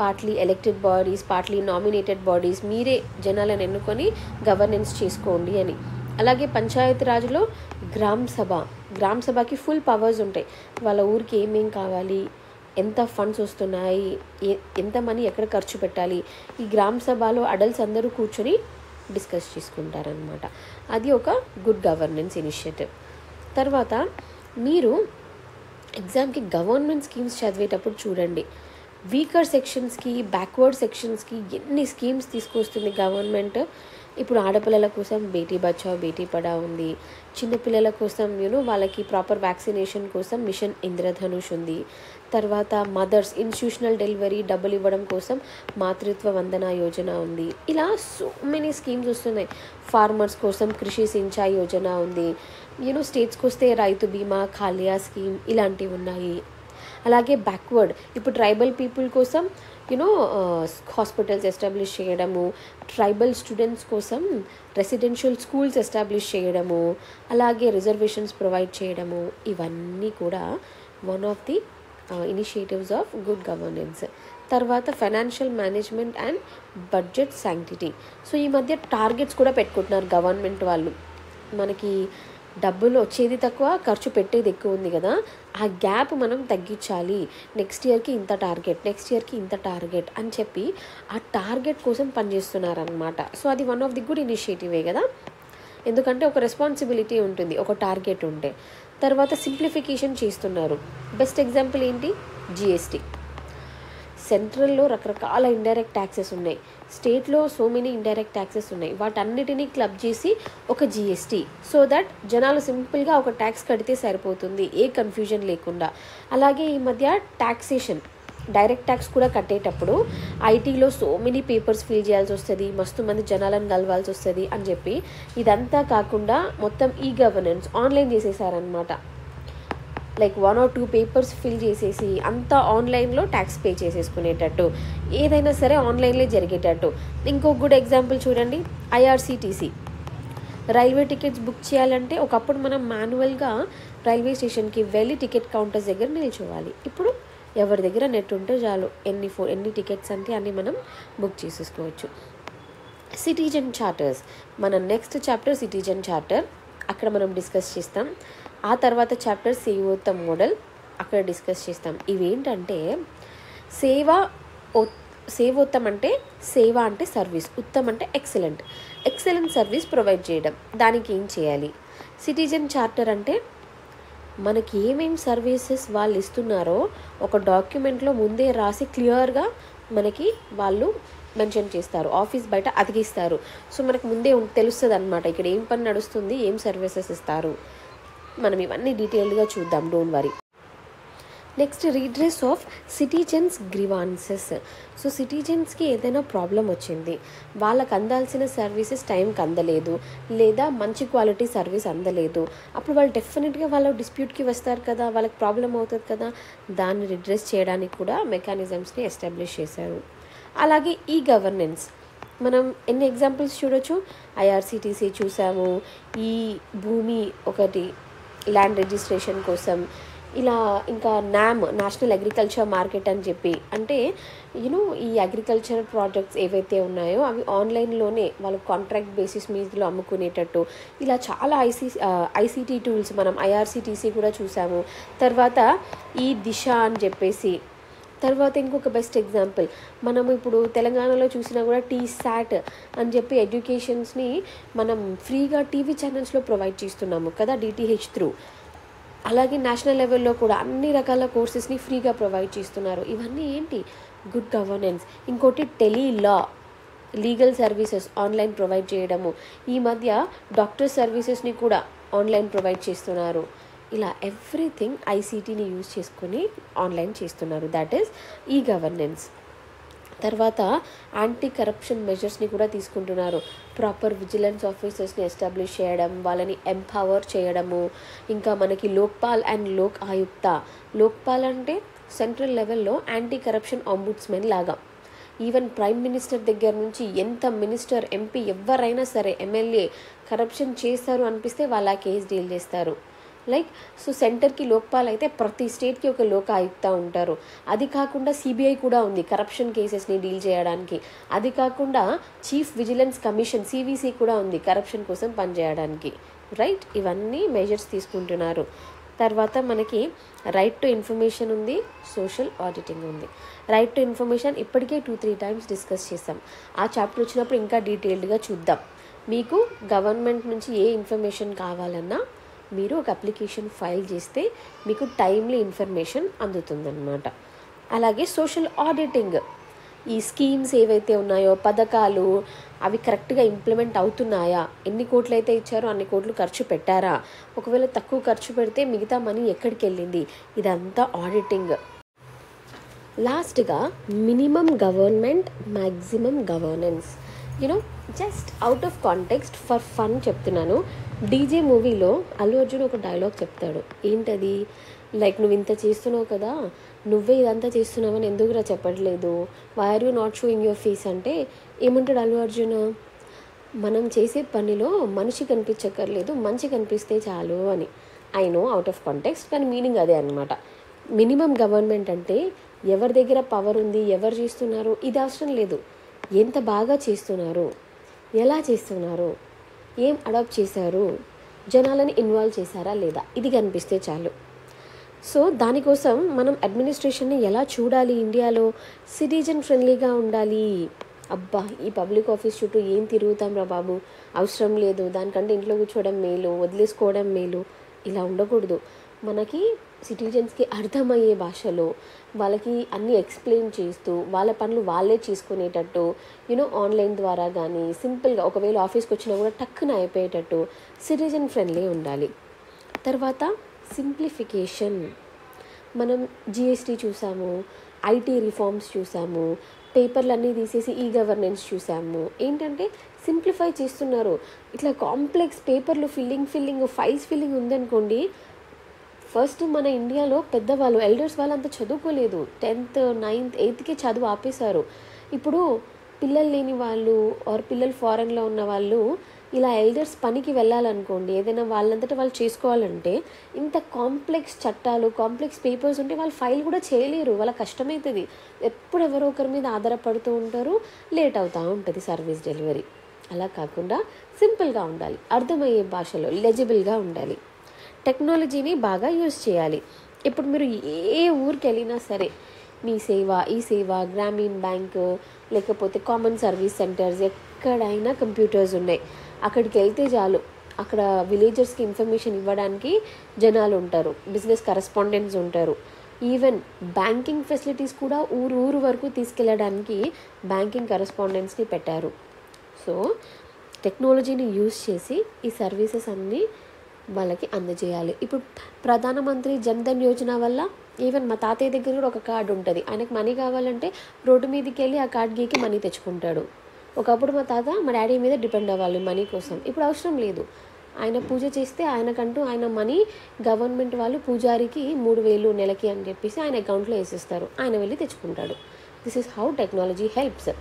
Partly elected bodies, partly nominated bodies, మీరే జనాలను ఎన్నుకొని గవర్నెన్స్ చేసుకోండి అని. అలాగే పంచాయతీ రాజ్లో గ్రామ సభకి ఫుల్ పవర్స్ ఉంటాయి. వాళ్ళ ఊరికి ఏమేం కావాలి, ఎంత ఫండ్స్ వస్తున్నాయి, ఎంత మనీ ఎక్కడ ఖర్చు పెట్టాలి, ఈ గ్రామ సభలో అడల్ట్స్ అందరూ కూర్చొని డిస్కస్ చేసుకుంటారనమాట. అది ఒక గుడ్ గవర్నెన్స్ ఇనిషియేటివ్. తర్వాత మీరు ఎగ్జామ్కి గవర్నమెంట్ స్కీమ్స్ చదివేటప్పుడు చూడండి, వీకర్ సెక్షన్స్కి, బ్యాక్వర్డ్ సెక్షన్స్కి ఎన్ని స్కీమ్స్ తీసుకొస్తుంది గవర్నమెంట్. ఇప్పుడు ఆడపిల్లల కోసం బేటీ బచావ్ బేటీ పడావ్ ఉంది, చిన్నపిల్లల కోసం వాళ్ళకి ప్రాపర్ వ్యాక్సినేషన్ కోసం మిషన్ ఇంద్రధనుష్ ఉంది. తర్వాత మదర్స్ ఇన్స్టిట్యూషనల్ డెలివరీ డబ్బులు ఇవ్వడం కోసం మాతృత్వ వందన యోజన ఉంది. ఇలా సో మెనీ స్కీమ్స్ వస్తున్నాయి. ఫార్మర్స్ కోసం కృషి సించాయి యోజన ఉంది. స్టేట్స్కి వస్తే రైతు బీమా, ఖాళియా స్కీమ్, ఇలాంటివి ఉన్నాయి. అలాగే బ్యాక్వర్డ్ ఇప్పుడు ట్రైబల్ పీపుల్ కోసం హాస్పిటల్స్ ఎస్టాబ్లిష్ చేయడము, ట్రైబల్ స్టూడెంట్స్ కోసం రెసిడెన్షియల్ స్కూల్స్ ఎస్టాబ్లిష్ చేయడము, అలాగే రిజర్వేషన్స్ ప్రొవైడ్ చేయడము, ఇవన్నీ కూడా one of the initiatives of good governance. తర్వాత financial management and budget sanctity. So ఈ మధ్య టార్గెట్స్ కూడా పెట్టుకుంటున్నారు గవర్నమెంట్ వాళ్ళు. మనకి డబ్బులు వచ్చేది తక్కువ, ఖర్చు పెట్టేది ఎక్కువ ఉంది కదా, ఆ గ్యాప్ మనం తగ్గించాలి, నెక్స్ట్ ఇయర్కి ఇంత టార్గెట్ అని చెప్పి ఆ టార్గెట్ కోసం పనిచేస్తున్నారనమాట. సో అది వన్ ఆఫ్ ది గుడ్ ఇనిషియేటివే కదా, ఎందుకంటే ఒక రెస్పాన్సిబిలిటీ ఉంటుంది ఒక టార్గెట్ ఉంటే. తర్వాత సింప్లిఫికేషన్ చేస్తున్నారు. బెస్ట్ ఎగ్జాంపుల్ ఏంటి, జిఎస్టీ. సెంట్రల్లో రకరకాల ఇండైరెక్ట్ ట్యాక్సెస్ ఉన్నాయి, స్టేట్లో సో మెనీ ఇండైరెక్ట్ ట్యాక్సెస్ ఉన్నాయి, వాటన్నిటినీ క్లబ్ చేసి ఒక జిఎస్టీ, సో దట్ జనాలు సింపుల్గా ఒక ట్యాక్స్ కడితే సరిపోతుంది, ఏ కన్ఫ్యూజన్ లేకుండా. అలాగే ఈ మధ్య ట్యాక్సేషన్, డైరెక్ట్ ట్యాక్స్ కూడా కట్టేటప్పుడు ఐటీలో సో మెనీ పేపర్స్ ఫిల్ చేయాల్సి వస్తుంది, మస్తు మంది జనాలను కలవాల్సి వస్తుంది అని చెప్పి ఇదంతా కాకుండా మొత్తం ఈ గవర్నెన్స్ ఆన్లైన్ చేసేసారనమాట. లైక్ 1 or 2 పేపర్స్ ఫిల్ చేసేసి అంతా ఆన్లైన్లో ట్యాక్స్ పే చేసేసుకునేటట్టు, ఏదైనా సరే ఆన్లైన్లో జరిగేటట్టు. ఇంకో గుడ్ ఎగ్జాంపుల్ చూడండి, ఐఆర్సిటీసీ. రైల్వే టికెట్స్ బుక్ చేయాలంటే ఒకప్పుడు మనం మాన్యువల్గా రైల్వే స్టేషన్కి వెళ్ళి టికెట్ కౌంటర్స్ దగ్గర నిల్చోవాలి. ఇప్పుడు ఎవరి దగ్గర నెట్ ఉంటే చాలు, ఎన్ని టికెట్స్ అంటే అన్ని మనం బుక్ చేసేసుకోవచ్చు. సిటిజన్ చార్టర్స్, మన నెక్స్ట్ చాప్టర్ సిటిజన్ చార్టర్, అక్కడ మనం డిస్కస్ చేస్తాం. ఆ తర్వాత చాప్టర్ సేవోత్తమ్ మోడల్, అక్కడ డిస్కస్ చేస్తాం. ఇవేంటంటే సేవోత్తమ్ అంటే సేవ అంటే సర్వీస్, ఉత్తమ్ అంటే ఎక్సలెంట్ సర్వీస్ ప్రొవైడ్ చేయడం, దానికి ఏం చేయాలి. సిటిజన్ చార్టర్ అంటే మనకి ఏమేమి సర్వీసెస్ వాళ్ళు ఇస్తున్నారో ఒక డాక్యుమెంట్లో ముందే రాసి క్లియర్గా మనకి వాళ్ళు మెన్షన్ చేస్తారు, ఆఫీస్ బయట అతికిస్తారు. సో మనకు ముందే తెలుస్తుంది అనమాట ఇక్కడ ఏం పని నడుస్తుంది, ఏం సర్వీసెస్ ఇస్తారు. మనం ఇవన్నీ డీటెయిల్డ్గా చూద్దాం, don't worry. Next, redress of citizens grievances. So సిటిజన్స్కి ఏదైనా ప్రాబ్లం వచ్చింది, వాళ్ళకు అందాల్సిన సర్వీసెస్ టైంకి అందలేదు, లేదా మంచి క్వాలిటీ సర్వీస్ అందలేదు, అప్పుడు వాళ్ళు డెఫినెట్గా వాళ్ళ డిస్ప్యూట్కి వస్తారు కదా, వాళ్ళకి ప్రాబ్లం అవుతుంది కదా, దాన్ని రిడ్రెస్ చేయడానికి కూడా మెకానిజమ్స్ని ఎస్టాబ్లిష్ చేశారు. అలాగే ఈ గవర్నెన్స్ మనం ఎన్ని ఎగ్జాంపుల్స్ చూడొచ్చు, ఐఆర్సిటీసీ చూసాము, ఈ భూమి ఒకటి ల్యాండ్ రిజిస్ట్రేషన్ కోసం, ఇలా ఇంకా నేషనల్ అగ్రికల్చర్ మార్కెట్ అని చెప్పి, అంటే ఈ అగ్రికల్చర్ ప్రాజెక్ట్స్ ఏవైతే ఉన్నాయో అవి ఆన్లైన్లోనే వాళ్ళు కాంట్రాక్ట్ బేసిస్ మీదలో అమ్ముకునేటట్టు, ఇలా చాలా ఐసీటీ టూల్స్ మనం ఐఆర్సిటీసీ కూడా చూసాము. తర్వాత ఈ దిశ అని చెప్పేసి, తర్వాత ఇంకొక బెస్ట్ ఎగ్జాంపుల్, మనం ఇప్పుడు తెలంగాణలో చూసినా కూడా టీశాట్ అని చెప్పి ఎడ్యుకేషన్స్ని మనం ఫ్రీగా టీవీ ఛానల్స్లో ప్రొవైడ్ చేస్తున్నాము కదా, డిటిహెచ్ త్రూ. అలాగే నేషనల్ లెవెల్లో కూడా అన్ని రకాల కోర్సెస్ని ఫ్రీగా ప్రొవైడ్ చేస్తున్నారు. ఇవన్నీ ఏంటి? Good governance. ఇంకోటి tele law, legal services online provide చేయడము. ఈ మధ్య డాక్టర్ సర్వీసెస్ని కూడా ఆన్లైన్ ప్రొవైడ్ చేస్తున్నారు. ఇలా ఎవ్రీథింగ్ ఐసీటీని యూజ్ చేసుకొని ఆన్లైన్ చేస్తున్నారు. That is e governance. తర్వాత యాంటీ కరప్షన్ మెజర్స్ని కూడా తీసుకుంటున్నారు. ప్రాపర్ విజిలెన్స్ ఆఫీసర్స్ని ఎస్టాబ్లిష్ చేయడం, వాళ్ళని ఎంపవర్ చేయడము. ఇంకా మనకి లోక్పాల్ అండ్ లోక్ ఆయుక్త. లోక్పాల్ అంటే సెంట్రల్ లెవెల్లో యాంటీ కరప్షన్ ఆంబుడ్స్మెన్ లాగా. ఈవెన్ ప్రైమ్ మినిస్టర్ దగ్గర నుంచి ఎంత మినిస్టర్, ఎంపీ ఎవరైనా సరే, ఎమ్మెల్యే కరప్షన్ చేస్తారు అనిపిస్తే వాళ్ళ కేసు డీల్ చేస్తారు. లైక్ సో సెంటర్కి లోక్పాల్ అయితే ప్రతి స్టేట్కి ఒక లోక్ ఆయుక్త ఉంటారు. అది కాకుండా సిబిఐ కూడా ఉంది కరప్షన్ కేసెస్ని డీల్ చేయడానికి. అది కాకుండా చీఫ్ విజిలెన్స్ కమిషన్ సివిసి కూడా ఉంది కరప్షన్ కోసం పనిచేయడానికి. రైట్, ఇవన్నీ మెజర్స్ తీసుకుంటున్నారు. తర్వాత మనకి రైట్ టు ఇన్ఫర్మేషన్ ఉంది, సోషల్ ఆడిటింగ్ ఉంది. రైట్ టు ఇన్ఫర్మేషన్ ఇప్పటికే 2-3 టైమ్స్ డిస్కస్ చేసాం. ఆ చాప్టర్ వచ్చినప్పుడు ఇంకా డీటెయిల్డ్గా చూద్దాం. మీకు గవర్నమెంట్ నుంచి ఏ ఇన్ఫర్మేషన్ కావాలన్నా మీరు ఒక అప్లికేషన్ ఫైల్ చేస్తే మీకు టైమ్లీ ఇన్ఫర్మేషన్ అందుతుందన్నమాట. అలాగే సోషల్ ఆడిటింగ్, ఈ స్కీమ్స్ ఏవైతే ఉన్నాయో పథకాలు అవి కరెక్ట్గా ఇంప్లిమెంట్ అవుతున్నాయా, ఎన్ని కోట్లు అయితే ఇచ్చారో అన్ని కోట్లు ఖర్చు పెట్టారా, ఒకవేళ తక్కువ ఖర్చు పెడితే మిగతా మనీ ఎక్కడికి వెళ్ళింది, ఇదంతా ఆడిటింగ్. లాస్ట్గా minimum government, maximum governance. Just out of context for fun చెప్తున్నాను. డీజే మూవీలో అల్లు అర్జున్ ఒక డైలాగ్ చెప్తాడు. ఏంటది? లైక్ నువ్వు ఇంత చేస్తున్నావు కదా, నువ్వే ఇదంతా చేస్తున్నావని ఎందుకురా చెప్పట్లేదు, why are you not showing your face అంటే ఏమంటాడు అల్లు అర్జున్? మనం చేసే పనిలో మనిషి కనిపించక్కర్లేదు, మంచి కనిపిస్తే చాలు అని. I know out of context, కానీ మీనింగ్ అదే అనమాట. మినిమం గవర్నమెంట్ అంటే ఎవరి దగ్గర పవర్ ఉంది, ఎవరు చేస్తున్నారు ఇది అవసరం లేదు, ఎంత బాగా చేస్తున్నారు, ఎలా చేస్తున్నారు, ఏం అడాప్ట్ చేశారు, జనాలని ఇన్వాల్వ్ చేశారా లేదా, ఇది కనిపిస్తే చాలు. సో దానికోసం మనం అడ్మినిస్ట్రేషన్ని ఎలా చూడాలి, ఇండియాలో సిటిజన్ ఫ్రెండ్లీగా ఉండాలి. అబ్బా ఈ పబ్లిక్ ఆఫీస్ చుట్టూ ఏం తిరుగుతాం రా బాబు, అవసరం లేదు, దానికంటే ఇంట్లో కూర్చోవడం మేలు, వదిలేసుకోవడం మేలు, ఇలా ఉండకూడదు. మనకి సిటిజన్స్కి అర్థమయ్యే భాషలో వాళ్ళకి అన్నీ ఎక్స్ప్లెయిన్ చేస్తూ వాళ్ళ పనులు వాళ్ళే చేసుకునేటట్టు ఆన్లైన్ ద్వారా కానీ సింపుల్గా ఒకవేళ ఆఫీస్కి వచ్చినా కూడా టక్కున అయిపోయేటట్టు సిటిజన్ ఫ్రెండ్లీ ఉండాలి. తర్వాత సింప్లిఫికేషన్. మనం జిఎస్టీ చూసాము, ఐటీ రిఫార్మ్స్ చూసాము, పేపర్లన్నీ తీసేసి ఈ గవర్నెన్స్ చూసాము. ఏంటంటే సింప్లిఫై చేస్తున్నారు. ఇట్లా కాంప్లెక్స్ పేపర్లు ఫిల్లింగ్ ఫైల్స్ ఫిల్లింగ్ ఉందనుకోండి, ఫస్ట్ మన ఇండియాలో పెద్దవాళ్ళు ఎల్డర్స్ వాళ్ళంతా చదువుకోలేదు, 10th 9th 8th చదువు ఆపేశారు. ఇప్పుడు పిల్లలు లేని వాళ్ళు ఆర్ పిల్లలు ఫారెన్లో ఉన్న వాళ్ళు ఇలా ఎల్డర్స్ పనికి వెళ్ళాలనుకోండి, ఏదైనా వాళ్ళంతటా వాళ్ళు చేసుకోవాలంటే ఇంత కాంప్లెక్స్ చట్టాలు, కాంప్లెక్స్ పేపర్స్ ఉంటే వాళ్ళు ఫైల్ కూడా చేయలేరు, వాళ్ళకి కష్టమవుతుంది. ఎప్పుడు ఎవరో ఒకరి మీద ఆధారపడుతూ ఉంటారు, లేట్ అవుతూ ఉంటుంది సర్వీస్ డెలివరీ. అలా కాకుండా సింపుల్గా ఉండాలి, అర్థమయ్యే భాషలో లెజిబుల్గా ఉండాలి, టెక్నాలజీని బాగా యూజ్ చేయాలి. ఇప్పుడు మీరు ఏ ఊరికి వెళ్ళినా సరే మీ సేవ, ఈ సేవ, గ్రామీణ బ్యాంకు, లేకపోతే కామన్ సర్వీస్ సెంటర్స్, ఎక్కడైనా కంప్యూటర్స్ ఉన్నాయి. అక్కడికి వెళ్తే చాలు, అక్కడ విలేజర్స్కి ఇన్ఫర్మేషన్ ఇవ్వడానికి జనాలు ఉంటారు, బిజినెస్ కరెస్పాండెంట్స్ ఉంటారు. ఈవెన్ బ్యాంకింగ్ ఫెసిలిటీస్ కూడా ఊరు వరకు తీసుకెళ్ళడానికి బ్యాంకింగ్ కరెస్పాండెంట్స్ని పెట్టారు. సో టెక్నాలజీని యూజ్ చేసి ఈ సర్వీసెస్ అన్నీ వాళ్ళకి అందజేయాలి. ఇప్పుడు ప్రధానమంత్రి జన్ధన్ యోజన వల్ల ఈవెన్ మా తాతయ్య దగ్గర కూడా ఒక కార్డు ఉంటుంది. ఆయనకు మనీ కావాలంటే రోడ్డు మీదకి వెళ్ళి ఆ కార్డ్ గీకి మనీ తెచ్చుకుంటాడు. ఒకప్పుడు మా డాడీ మీద డిపెండ్ అవ్వాలి మనీ కోసం. ఇప్పుడు అవసరం లేదు. ఆయన పూజ చేస్తే ఆయనకంటూ ఆయన మనీ గవర్నమెంట్ వాళ్ళు పూజారికి 3,000 నెలకి అని చెప్పేసి ఆయన అకౌంట్లో వేసేస్తారు, ఆయన వెళ్ళి తెచ్చుకుంటాడు. This is how technology helps.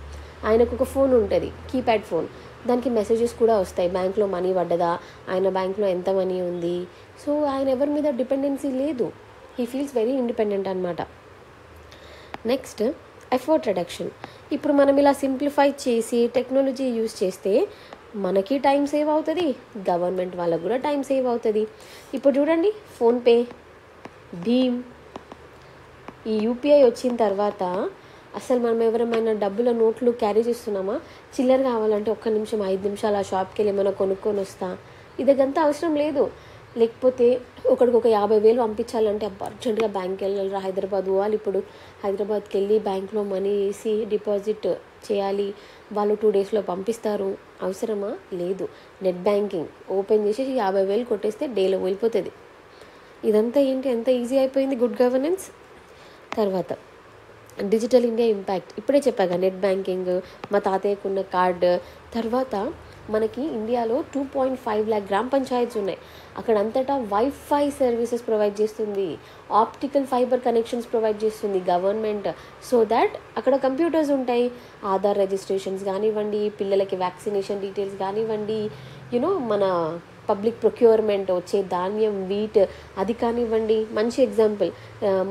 ఆయనకు ఒక ఫోన్ ఉంటుంది, కీప్యాడ్ ఫోన్, దానికి మెసేజెస్ కూడా వస్తాయి, బ్యాంక్లో మనీ పడ్డదా, ఆయన బ్యాంక్లో ఎంత మనీ ఉంది. సో ఆయన ఎవరి మీద డిపెండెన్సీ లేదు, హీ ఫీల్స్ వెరీ ఇండిపెండెంట్ అనమాట. Next effort reduction. ఇప్పుడు మనం ఇలా సింప్లిఫై చేసి టెక్నాలజీ యూజ్ చేస్తే మనకి టైం సేవ్ అవుతుంది, గవర్నమెంట్ వాళ్ళకు కూడా టైం సేవ్ అవుతుంది. ఇప్పుడు చూడండి, ఫోన్పే, భీమ్, ఈ యూపీఐ వచ్చిన తర్వాత అసలు మనం ఎవరైనా డబ్బుల నోట్లు క్యారీ చేస్తున్నామా? చిల్లర కావాలంటే 1 నిమిషం 5 నిమిషాలు ఆ షాప్కి వెళ్ళి ఏమైనా కొనుక్కొని వస్తా, ఇదంతా అవసరం లేదు. లేకపోతే ఒకడికి ఒక 50,000 పంపించాలంటే అబ్బా అర్జెంటుగా బ్యాంక్కి వెళ్ళాలిరా, హైదరాబాద్ పోవాలి, ఇప్పుడు హైదరాబాద్కి వెళ్ళి బ్యాంక్లో మనీ వేసి డిపాజిట్ చేయాలి, వాళ్ళు 2 డేస్లో పంపిస్తారు. అవసరమా? లేదు. నెట్ బ్యాంకింగ్ ఓపెన్ చేసి 50,000 కొట్టేస్తే డేలో వెళ్ళిపోతుంది. ఇదంతా ఏంటి, ఎంత ఈజీ అయిపోయింది గుడ్ గవర్నెన్స్. తర్వాత డిజిటల్ ఇండియా ఇంపాక్ట్ ఇప్పుడే చెప్పాగా, నెట్ బ్యాంకింగ్, మా తాతయ్యకున్న కార్డ్. తర్వాత మనకి ఇండియాలో 2.5 lakh గ్రామ పంచాయత్స్ ఉన్నాయి. అక్కడ అంతటా వైఫై సర్వీసెస్ ప్రొవైడ్ చేస్తుంది, ఆప్టికల్ ఫైబర్ కనెక్షన్స్ ప్రొవైడ్ చేస్తుంది గవర్నమెంట్. సో దాట్ అక్కడ కంప్యూటర్స్ ఉంటాయి, ఆధార్ రిజిస్ట్రేషన్స్ కానివ్వండి, పిల్లలకి వ్యాక్సినేషన్ డీటెయిల్స్ కానివ్వండి, మన పబ్లిక్ ప్రొక్యూర్మెంట్ వచ్చే ధాన్యం, వీట్ అది కానివ్వండి. మంచి ఎగ్జాంపుల్,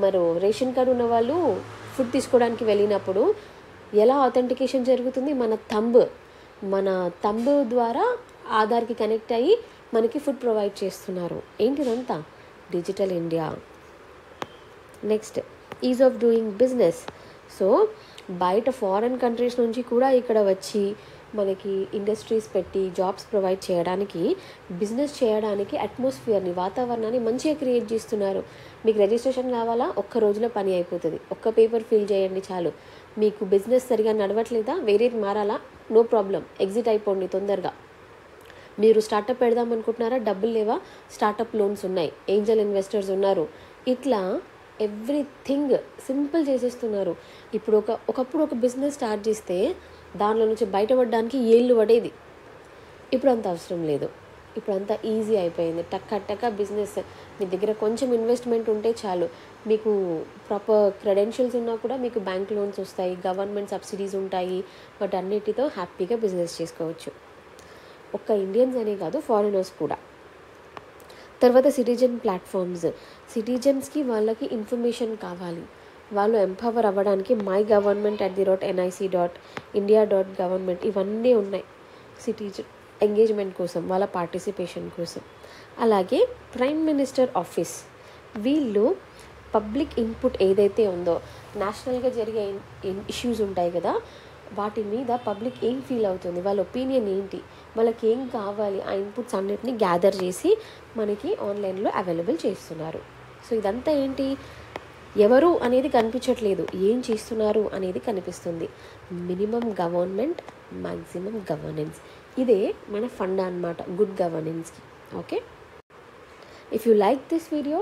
మరి రేషన్ కార్డు ఉన్న వాళ్ళు ఫుడ్ తీసుకోవడానికి వెళ్ళినప్పుడు ఎలా ఆథెంటికేషన్ జరుగుతుంది? మన థంబ్ ద్వారా ఆధార్కి కనెక్ట్ అయ్యి మనకి ఫుడ్ ప్రొవైడ్ చేస్తున్నారు. ఏంటిదంతా? Digital India. Next, is of doing business. So బయట ఫారెన్ కంట్రీస్ నుంచి కూడా ఇక్కడ వచ్చి మనకి ఇండస్ట్రీస్ పెట్టి జాబ్స్ ప్రొవైడ్ చేయడానికి, బిజినెస్ చేయడానికి అట్మాస్ఫియర్ని, వాతావరణాన్ని మంచిగా క్రియేట్ చేస్తున్నారు. మీకు రిజిస్ట్రేషన్ కావాలా? 1 రోజులో పని అయిపోతుంది. 1 పేపర్ ఫిల్ చేయండి చాలు. మీకు బిజినెస్ సరిగా నడవట్లేదా? వేరేది మారాలా? నో ప్రాబ్లం, ఎగ్జిట్ అయిపోండి తొందరగా. మీరు స్టార్టప్ పెడదాం అనుకుంటున్నారా? డబ్బులు లేవా? స్టార్టప్ లోన్స్ ఉన్నాయి, ఏంజల్ ఇన్వెస్టర్స్ ఉన్నారు. ఇట్లా ఎవ్రీథింగ్ సింపుల్ చేసేస్తున్నారు. ఇప్పుడు ఒకప్పుడు ఒక బిజినెస్ స్టార్ట్ చేస్తే దానిలో నుంచి బయటపడడానికి ఏళ్ళు పడేది. ఇప్పుడు అంత అవసరం లేదు, ఇప్పుడు అంతా ఈజీ అయిపోయింది. టక్క బిజినెస్. మీ దగ్గర కొంచెం ఇన్వెస్ట్మెంట్ ఉంటే చాలు, మీకు ప్రాపర్ క్రెడెన్షియల్స్ ఉన్నా కూడా మీకు బ్యాంక్ లోన్స్ వస్తాయి, గవర్నమెంట్ సబ్సిడీస్ ఉంటాయి. వాటి అన్నిటితో హ్యాపీగా బిజినెస్ చేసుకోవచ్చు. ఒక్క ఇండియన్స్ అనే కాదు, ఫారినర్స్ కూడా. తర్వాత సిటిజన్ ప్లాట్ఫామ్స్. సిటిజన్స్కి వాళ్ళకి ఇన్ఫర్మేషన్ కావాలి, వాళ్ళు ఎంపవర్ అవ్వడానికి mygovernment@nic.india.government ఇవన్నీ ఉన్నాయి సిటిజన్ ఎంగేజ్మెంట్ కోసం, వాళ్ళ పార్టిసిపేషన్ కోసం. అలాగే ప్రైమ్ మినిస్టర్ ఆఫీస్, వీళ్ళు పబ్లిక్ ఇన్పుట్ ఏదైతే ఉందో, నేషనల్గా జరిగే ఇష్యూస్ ఉంటాయి కదా, వాటి మీద పబ్లిక్ ఏం ఫీల్ అవుతుంది, వాళ్ళ ఒపీనియన్ ఏంటి, వాళ్ళకి ఏం కావాలి, ఆ ఇన్పుట్స్ అన్నిటిని గ్యాదర్ చేసి మనకి ఆన్లైన్లో అవైలబుల్ చేస్తున్నారు. సో ఇదంతా ఏంటి, ఎవరు అనేది కనిపించట్లేదు, ఏం చేస్తున్నారు అనేది కనిపిస్తుంది. Minimum government, maximum governance. ఇదే మన ఫండా అన్నమాట గుడ్ గవర్నెన్స్కి. Okay, if you like this video,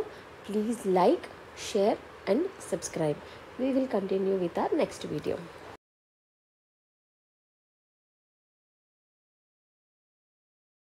please like, share and subscribe. We will continue with our next video.